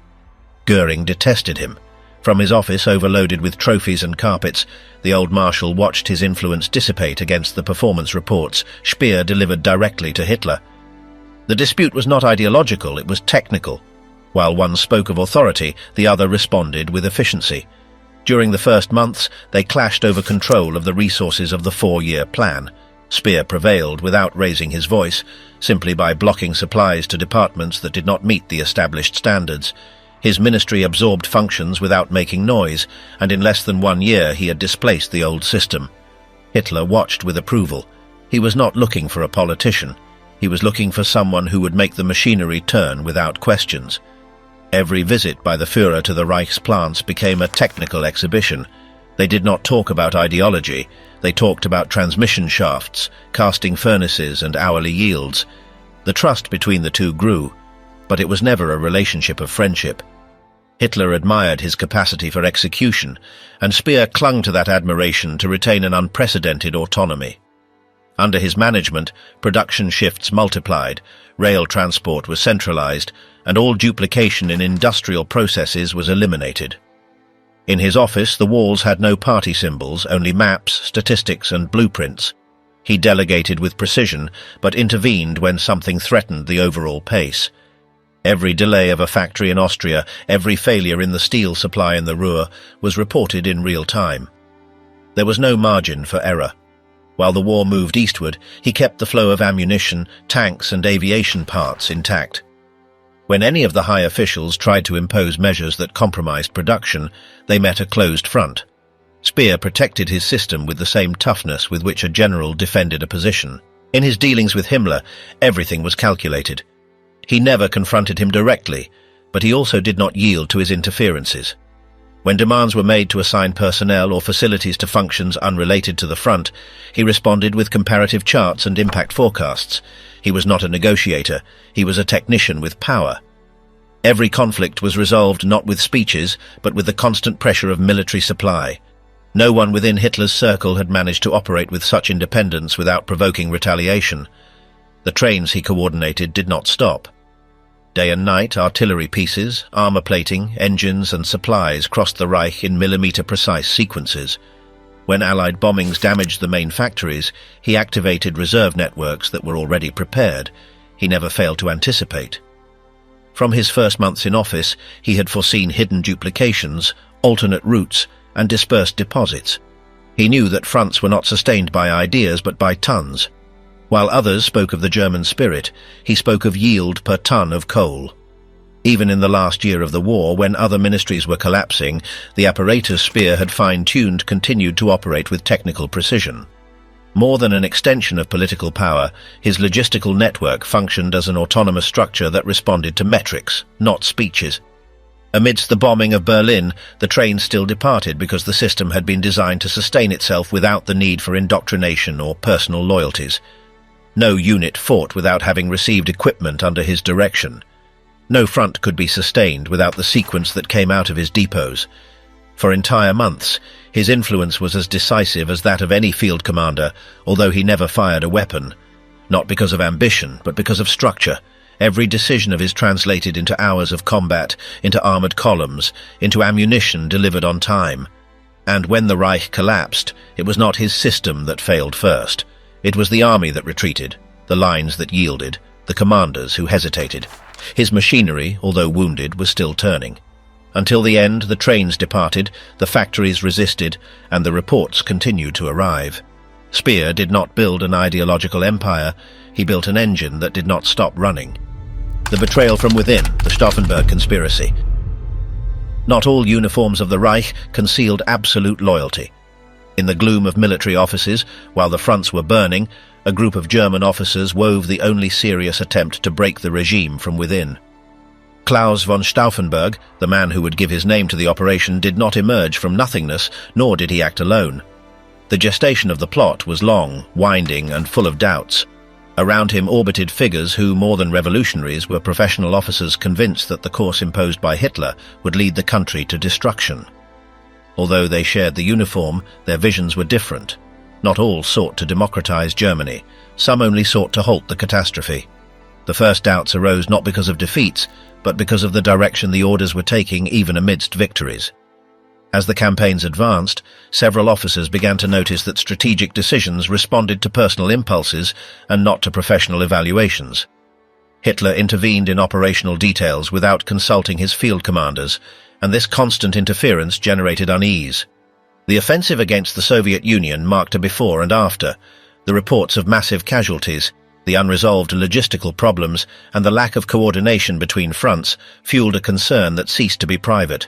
Goering detested him. From his office overloaded with trophies and carpets, the old marshal watched his influence dissipate against the performance reports Speer delivered directly to Hitler. The dispute was not ideological, it was technical. While one spoke of authority, the other responded with efficiency. During the first months, they clashed over control of the resources of the 4-year plan. Speer prevailed without raising his voice, simply by blocking supplies to departments that did not meet the established standards. His ministry absorbed functions without making noise, and in less than 1 year he had displaced the old system. Hitler watched with approval. He was not looking for a politician. He was looking for someone who would make the machinery turn without questions. Every visit by the Führer to the Reich's plants became a technical exhibition. They did not talk about ideology. They talked about transmission shafts, casting furnaces, and hourly yields. The trust between the two grew, but it was never a relationship of friendship. Hitler admired his capacity for execution, and Speer clung to that admiration to retain an unprecedented autonomy. Under his management, production shifts multiplied, rail transport was centralized, and all duplication in industrial processes was eliminated. In his office, the walls had no party symbols, only maps, statistics, and blueprints. He delegated with precision, but intervened when something threatened the overall pace. Every delay of a factory in Austria, every failure in the steel supply in the Ruhr, was reported in real time. There was no margin for error. While the war moved eastward, he kept the flow of ammunition, tanks, and aviation parts intact. When any of the high officials tried to impose measures that compromised production, they met a closed front. Speer protected his system with the same toughness with which a general defended a position. In his dealings with Himmler, everything was calculated. He never confronted him directly, but he also did not yield to his interferences. When demands were made to assign personnel or facilities to functions unrelated to the front, he responded with comparative charts and impact forecasts. He was not a negotiator, he was a technician with power. Every conflict was resolved not with speeches, but with the constant pressure of military supply. No one within Hitler's circle had managed to operate with such independence without provoking retaliation. The trains he coordinated did not stop. Day and night, artillery pieces, armor plating, engines and supplies crossed the Reich in millimeter-precise sequences. When Allied bombings damaged the main factories, he activated reserve networks that were already prepared. He never failed to anticipate. From his first months in office, he had foreseen hidden duplications, alternate routes, and dispersed deposits. He knew that fronts were not sustained by ideas but by tons. While others spoke of the German spirit, he spoke of yield per ton of coal. Even in the last year of the war, when other ministries were collapsing, the apparatus Speer had fine-tuned continued to operate with technical precision. More than an extension of political power, his logistical network functioned as an autonomous structure that responded to metrics, not speeches. Amidst the bombing of Berlin, the trains still departed because the system had been designed to sustain itself without the need for indoctrination or personal loyalties. No unit fought without having received equipment under his direction. No front could be sustained without the sequence that came out of his depots. For entire months, his influence was as decisive as that of any field commander, although he never fired a weapon. Not because of ambition, but because of structure. Every decision of his translated into hours of combat, into armored columns, into ammunition delivered on time. And when the Reich collapsed, it was not his system that failed first. It was the army that retreated, the lines that yielded, the commanders who hesitated. His machinery, although wounded, was still turning. Until the end, the trains departed, the factories resisted, and the reports continued to arrive. Speer did not build an ideological empire, he built an engine that did not stop running. The betrayal from within, the Stauffenberg conspiracy. Not all uniforms of the Reich concealed absolute loyalty. In the gloom of military offices, while the fronts were burning, a group of German officers wove the only serious attempt to break the regime from within. Klaus von Stauffenberg, the man who would give his name to the operation, did not emerge from nothingness, nor did he act alone. The gestation of the plot was long, winding, and full of doubts. Around him orbited figures who, more than revolutionaries, were professional officers convinced that the course imposed by Hitler would lead the country to destruction. Although they shared the uniform, their visions were different. Not all sought to democratize Germany. Some only sought to halt the catastrophe. The first doubts arose not because of defeats, but because of the direction the orders were taking even amidst victories. As the campaigns advanced, several officers began to notice that strategic decisions responded to personal impulses and not to professional evaluations. Hitler intervened in operational details without consulting his field commanders, and this constant interference generated unease. The offensive against the Soviet Union marked a before and after. The reports of massive casualties, the unresolved logistical problems, and the lack of coordination between fronts fueled a concern that ceased to be private.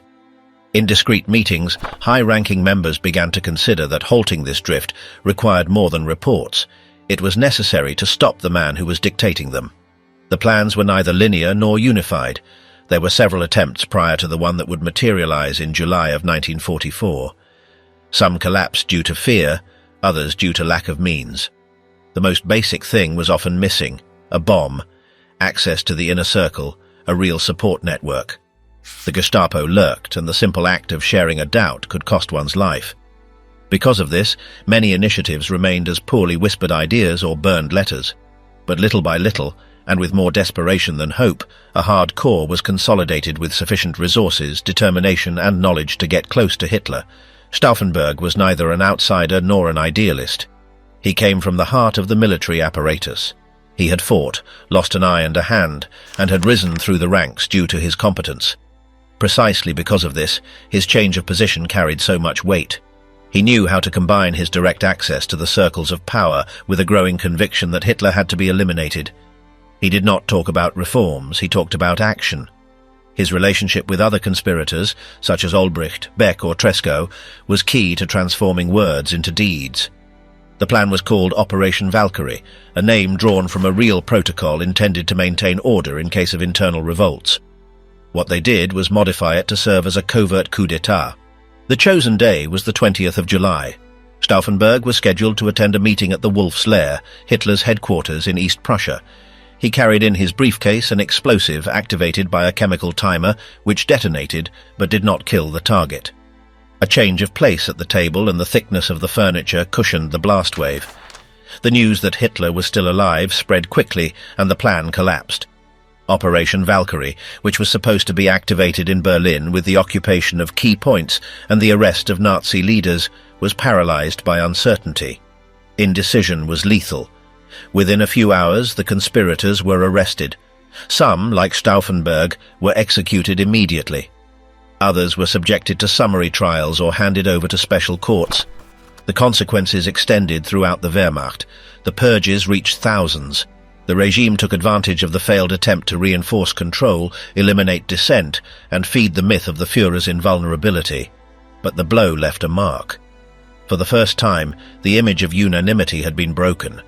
In discreet meetings, high-ranking members began to consider that halting this drift required more than reports. It was necessary to stop the man who was dictating them. The plans were neither linear nor unified. There were several attempts prior to the one that would materialize in July of 1944. Some collapsed due to fear, others due to lack of means. The most basic thing was often missing: a bomb, access to the inner circle, a real support network. The Gestapo lurked, and the simple act of sharing a doubt could cost one's life. Because of this, many initiatives remained as poorly whispered ideas or burned letters. But little by little, and with more desperation than hope, a hard core was consolidated with sufficient resources, determination, and knowledge to get close to Hitler. Stauffenberg was neither an outsider nor an idealist. He came from the heart of the military apparatus. He had fought, lost an eye and a hand, and had risen through the ranks due to his competence. Precisely because of this, his change of position carried so much weight. He knew how to combine his direct access to the circles of power with a growing conviction that Hitler had to be eliminated. He did not talk about reforms, he talked about action. His relationship with other conspirators, such as Olbricht, Beck or Tresco, was key to transforming words into deeds. The plan was called Operation Valkyrie, a name drawn from a real protocol intended to maintain order in case of internal revolts. What they did was modify it to serve as a covert coup d'etat. The chosen day was the 20th of July. Stauffenberg was scheduled to attend a meeting at the Wolf's Lair, Hitler's headquarters in East Prussia. He carried in his briefcase an explosive activated by a chemical timer which detonated but did not kill the target. A change of place at the table and the thickness of the furniture cushioned the blast wave. The news that Hitler was still alive spread quickly and the plan collapsed. Operation Valkyrie, which was supposed to be activated in Berlin with the occupation of key points and the arrest of Nazi leaders, was paralyzed by uncertainty. Indecision was lethal. Within a few hours, the conspirators were arrested. Some, like Stauffenberg, were executed immediately. Others were subjected to summary trials or handed over to special courts. The consequences extended throughout the Wehrmacht. The purges reached thousands. The regime took advantage of the failed attempt to reinforce control, eliminate dissent, and feed the myth of the Führer's invulnerability. But the blow left a mark. For the first time, the image of unanimity had been broken.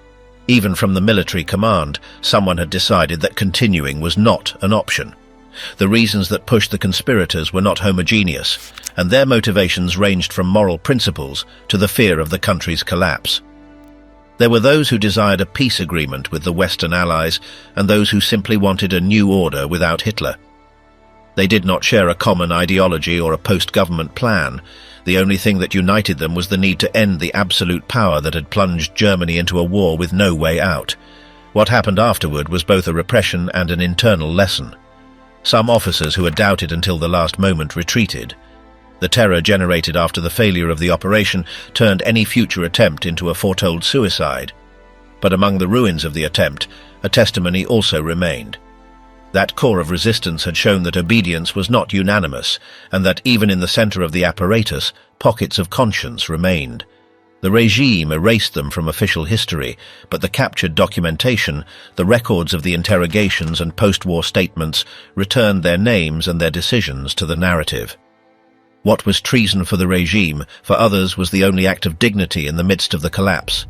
Even from the military command, someone had decided that continuing was not an option. The reasons that pushed the conspirators were not homogeneous, and their motivations ranged from moral principles to the fear of the country's collapse. There were those who desired a peace agreement with the Western Allies, and those who simply wanted a new order without Hitler. They did not share a common ideology or a post-government plan. The only thing that united them was the need to end the absolute power that had plunged Germany into a war with no way out. What happened afterward was both a repression and an internal lesson. Some officers who had doubted until the last moment retreated. The terror generated after the failure of the operation turned any future attempt into a foretold suicide. But among the ruins of the attempt, a testimony also remained. That core of resistance had shown that obedience was not unanimous, and that even in the center of the apparatus, pockets of conscience remained. The regime erased them from official history, but the captured documentation, the records of the interrogations and post-war statements, returned their names and their decisions to the narrative. What was treason for the regime, for others was the only act of dignity in the midst of the collapse.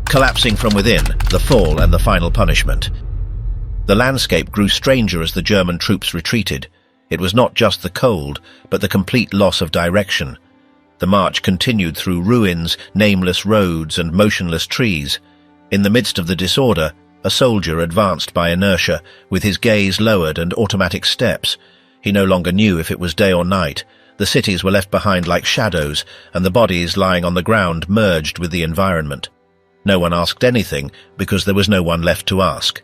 Collapsing from within, the fall and the final punishment. The landscape grew stranger as the German troops retreated. It was not just the cold, but the complete loss of direction. The march continued through ruins, nameless roads, and motionless trees. In the midst of the disorder, a soldier advanced by inertia, with his gaze lowered and automatic steps. He no longer knew if it was day or night. The cities were left behind like shadows, and the bodies lying on the ground merged with the environment. No one asked anything, because there was no one left to ask.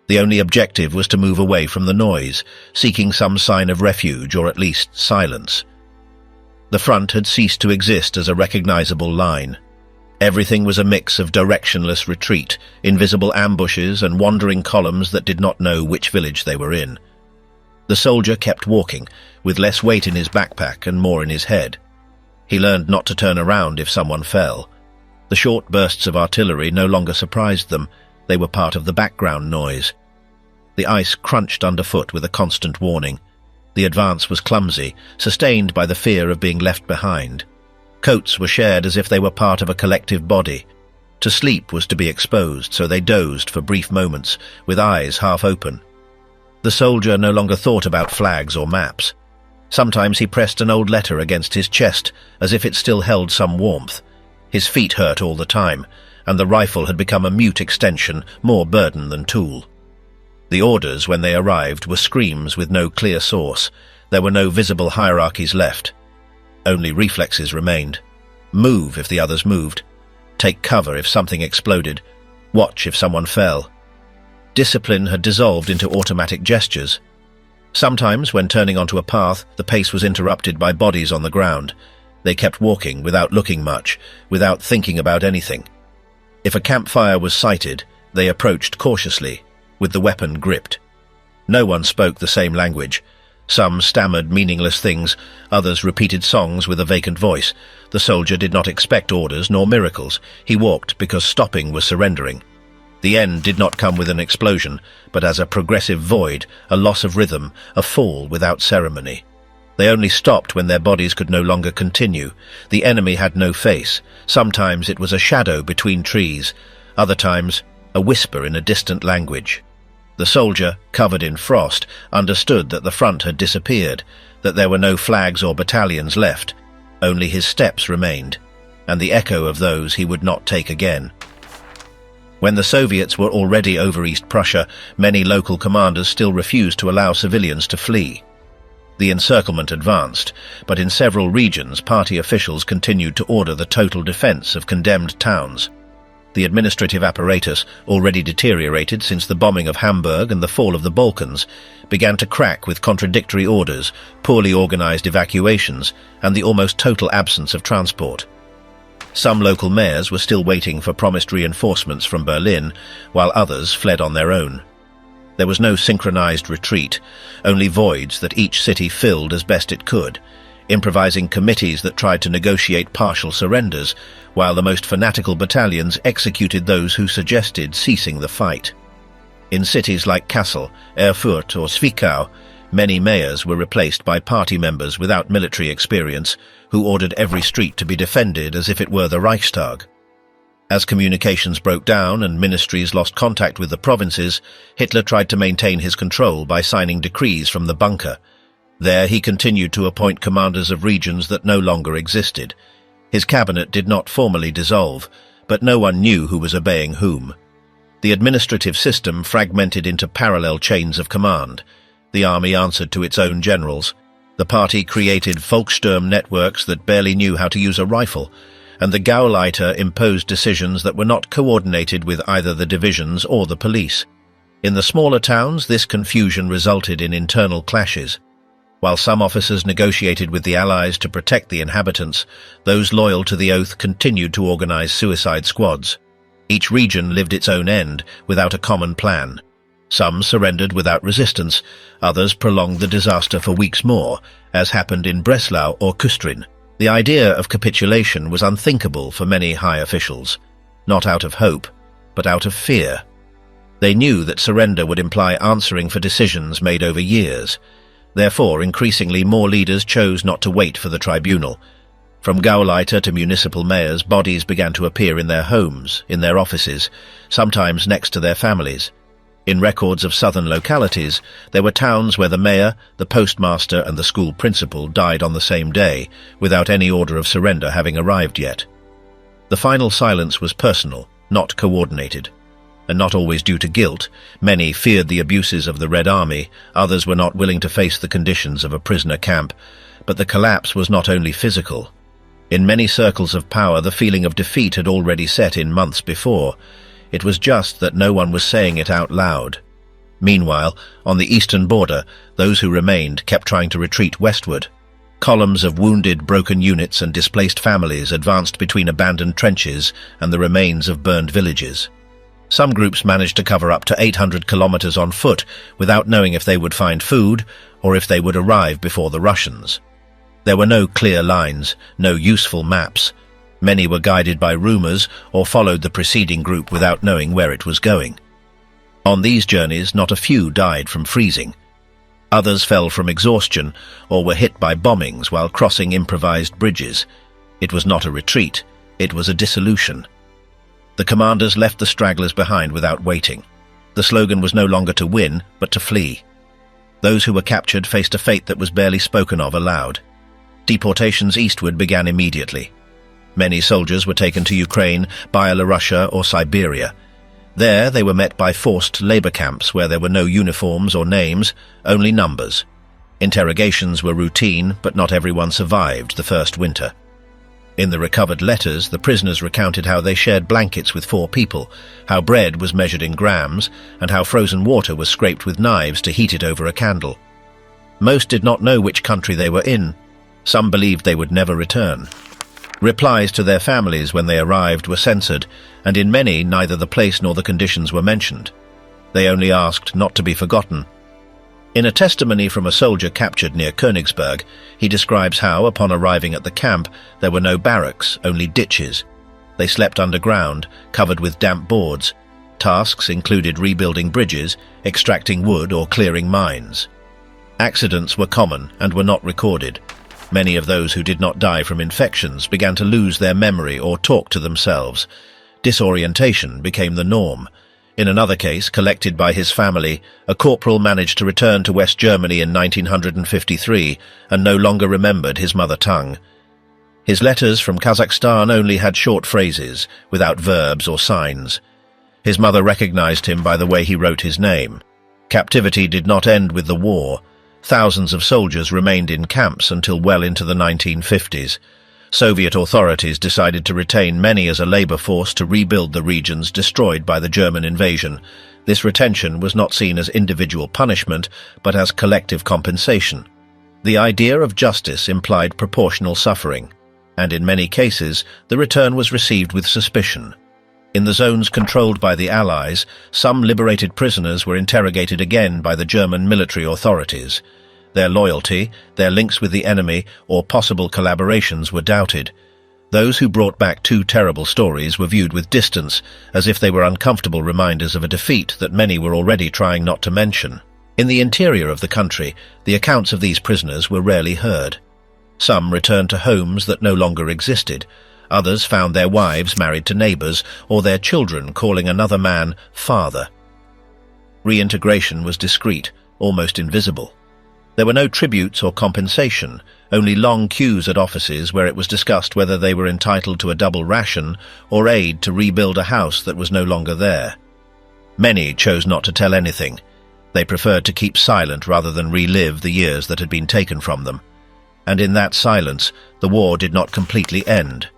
The only objective was to move away from the noise, seeking some sign of refuge or at least silence. The front had ceased to exist as a recognizable line. Everything was a mix of directionless retreat, invisible ambushes, and wandering columns that did not know which village they were in. The soldier kept walking, with less weight in his backpack and more in his head. He learned not to turn around if someone fell. The short bursts of artillery no longer surprised them. They were part of the background noise. The ice crunched underfoot with a constant warning. The advance was clumsy, sustained by the fear of being left behind. Coats were shared as if they were part of a collective body. To sleep was to be exposed, so they dozed for brief moments, with eyes half open. The soldier no longer thought about flags or maps. Sometimes he pressed an old letter against his chest, as if it still held some warmth. His feet hurt all the time, and the rifle had become a mute extension, more burden than tool. The orders, when they arrived, were screams with no clear source. There were no visible hierarchies left. Only reflexes remained. Move if the others moved. Take cover if something exploded. Watch if someone fell. Discipline had dissolved into automatic gestures. Sometimes, when turning onto a path, the pace was interrupted by bodies on the ground. They kept walking without looking much, without thinking about anything. If a campfire was sighted, they approached cautiously, with the weapon gripped. No one spoke the same language. Some stammered meaningless things, others repeated songs with a vacant voice. The soldier did not expect orders nor miracles. He walked because stopping was surrendering. The end did not come with an explosion, but as a progressive void, a loss of rhythm, a fall without ceremony. They only stopped when their bodies could no longer continue. The enemy had no face. Sometimes it was a shadow between trees, other times a whisper in a distant language. The soldier, covered in frost, understood that the front had disappeared, that there were no flags or battalions left. Only his steps remained, and the echo of those he would not take again. When the Soviets were already over East Prussia, many local commanders still refused to allow civilians to flee. The encirclement advanced, but in several regions party officials continued to order the total defense of condemned towns. The administrative apparatus, already deteriorated since the bombing of Hamburg and the fall of the Balkans, began to crack with contradictory orders, poorly organized evacuations, and the almost total absence of transport. Some local mayors were still waiting for promised reinforcements from Berlin, while others fled on their own. There was no synchronized retreat, only voids that each city filled as best it could, improvising committees that tried to negotiate partial surrenders, while the most fanatical battalions executed those who suggested ceasing the fight. In cities like Kassel, Erfurt or Zwickau, many mayors were replaced by party members without military experience, who ordered every street to be defended as if it were the Reichstag. As communications broke down and ministries lost contact with the provinces, Hitler tried to maintain his control by signing decrees from the bunker. There he continued to appoint commanders of regions that no longer existed. His cabinet did not formally dissolve, but no one knew who was obeying whom. The administrative system fragmented into parallel chains of command. The army answered to its own generals. The party created Volkssturm networks that barely knew how to use a rifle, and the Gauleiter imposed decisions that were not coordinated with either the divisions or the police. In the smaller towns, this confusion resulted in internal clashes. While some officers negotiated with the Allies to protect the inhabitants, those loyal to the oath continued to organize suicide squads. Each region lived its own end, without a common plan. Some surrendered without resistance, others prolonged the disaster for weeks more, as happened in Breslau or Kustrin. The idea of capitulation was unthinkable for many high officials, not out of hope, but out of fear. They knew that surrender would imply answering for decisions made over years. Therefore, increasingly more leaders chose not to wait for the tribunal. From Gauleiter to municipal mayors, bodies began to appear in their homes, in their offices, sometimes next to their families. In records of southern localities, there were towns where the mayor, the postmaster and the school principal died on the same day, without any order of surrender having arrived yet. The final silence was personal, not coordinated. And not always due to guilt. Many feared the abuses of the Red Army, others were not willing to face the conditions of a prisoner camp. But the collapse was not only physical. In many circles of power, the feeling of defeat had already set in months before. It was just that no one was saying it out loud. Meanwhile, on the eastern border, those who remained kept trying to retreat westward. Columns of wounded, broken units and displaced families advanced between abandoned trenches and the remains of burned villages. Some groups managed to cover up to 800 kilometers on foot without knowing if they would find food or if they would arrive before the Russians. There were no clear lines, no useful maps. Many were guided by rumors or followed the preceding group without knowing where it was going. On these journeys, not a few died from freezing. Others fell from exhaustion or were hit by bombings while crossing improvised bridges. It was not a retreat, it was a dissolution. The commanders left the stragglers behind without waiting. The slogan was no longer to win, but to flee. Those who were captured faced a fate that was barely spoken of aloud. Deportations eastward began immediately. Many soldiers were taken to Ukraine, Byelorussia or Siberia. There they were met by forced labor camps where there were no uniforms or names, only numbers. Interrogations were routine, but not everyone survived the first winter. In the recovered letters, the prisoners recounted how they shared blankets with 4 people, how bread was measured in grams, and how frozen water was scraped with knives to heat it over a candle. Most did not know which country they were in. Some believed they would never return. Replies to their families when they arrived were censored, and in many neither the place nor the conditions were mentioned. They only asked not to be forgotten. In a testimony from a soldier captured near Königsberg, he describes how, upon arriving at the camp, there were no barracks, only ditches. They slept underground, covered with damp boards. Tasks included rebuilding bridges, extracting wood or clearing mines. Accidents were common and were not recorded. Many of those who did not die from infections began to lose their memory or talk to themselves. Disorientation became the norm. In another case, collected by his family, a corporal managed to return to West Germany in 1953 and no longer remembered his mother tongue. His letters from Kazakhstan only had short phrases, without verbs or signs. His mother recognized him by the way he wrote his name. Captivity did not end with the war. Thousands of soldiers remained in camps until well into the 1950s. Soviet authorities decided to retain many as a labor force to rebuild the regions destroyed by the German invasion. This retention was not seen as individual punishment, but as collective compensation. The idea of justice implied proportional suffering, and in many cases, the return was received with suspicion. In the zones controlled by the Allies, some liberated prisoners were interrogated again by the German military authorities. Their loyalty, their links with the enemy, or possible collaborations were doubted. Those who brought back two terrible stories were viewed with distance, as if they were uncomfortable reminders of a defeat that many were already trying not to mention. In the interior of the country, the accounts of these prisoners were rarely heard. Some returned to homes that no longer existed. Others found their wives married to neighbors, or their children calling another man father. Reintegration was discreet, almost invisible. There were no tributes or compensation, only long queues at offices where it was discussed whether they were entitled to a double ration or aid to rebuild a house that was no longer there. Many chose not to tell anything. They preferred to keep silent rather than relive the years that had been taken from them. And in that silence, the war did not completely end.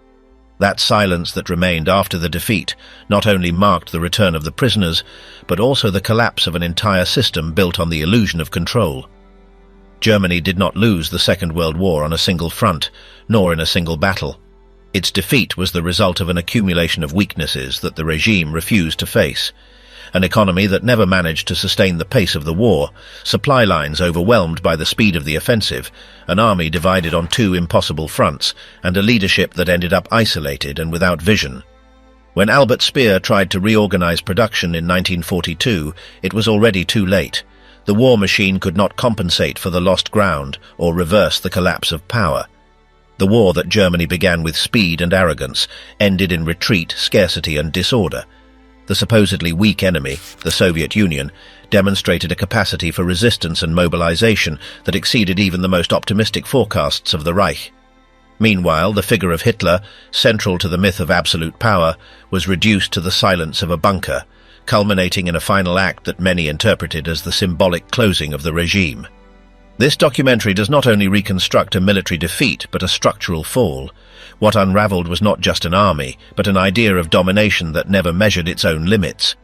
That silence that remained after the defeat not only marked the return of the prisoners, but also the collapse of an entire system built on the illusion of control. Germany did not lose the Second World War on a single front, nor in a single battle. Its defeat was the result of an accumulation of weaknesses that the regime refused to face. An economy that never managed to sustain the pace of the war, supply lines overwhelmed by the speed of the offensive, an army divided on two impossible fronts, and a leadership that ended up isolated and without vision. When Albert Speer tried to reorganize production in 1942, it was already too late. The war machine could not compensate for the lost ground or reverse the collapse of power. The war that Germany began with speed and arrogance ended in retreat, scarcity, and disorder. The supposedly weak enemy, the Soviet Union, demonstrated a capacity for resistance and mobilization that exceeded even the most optimistic forecasts of the Reich. Meanwhile, the figure of Hitler, central to the myth of absolute power, was reduced to the silence of a bunker, culminating in a final act that many interpreted as the symbolic closing of the regime. This documentary does not only reconstruct a military defeat, but a structural fall. What unraveled was not just an army, but an idea of domination that never measured its own limits.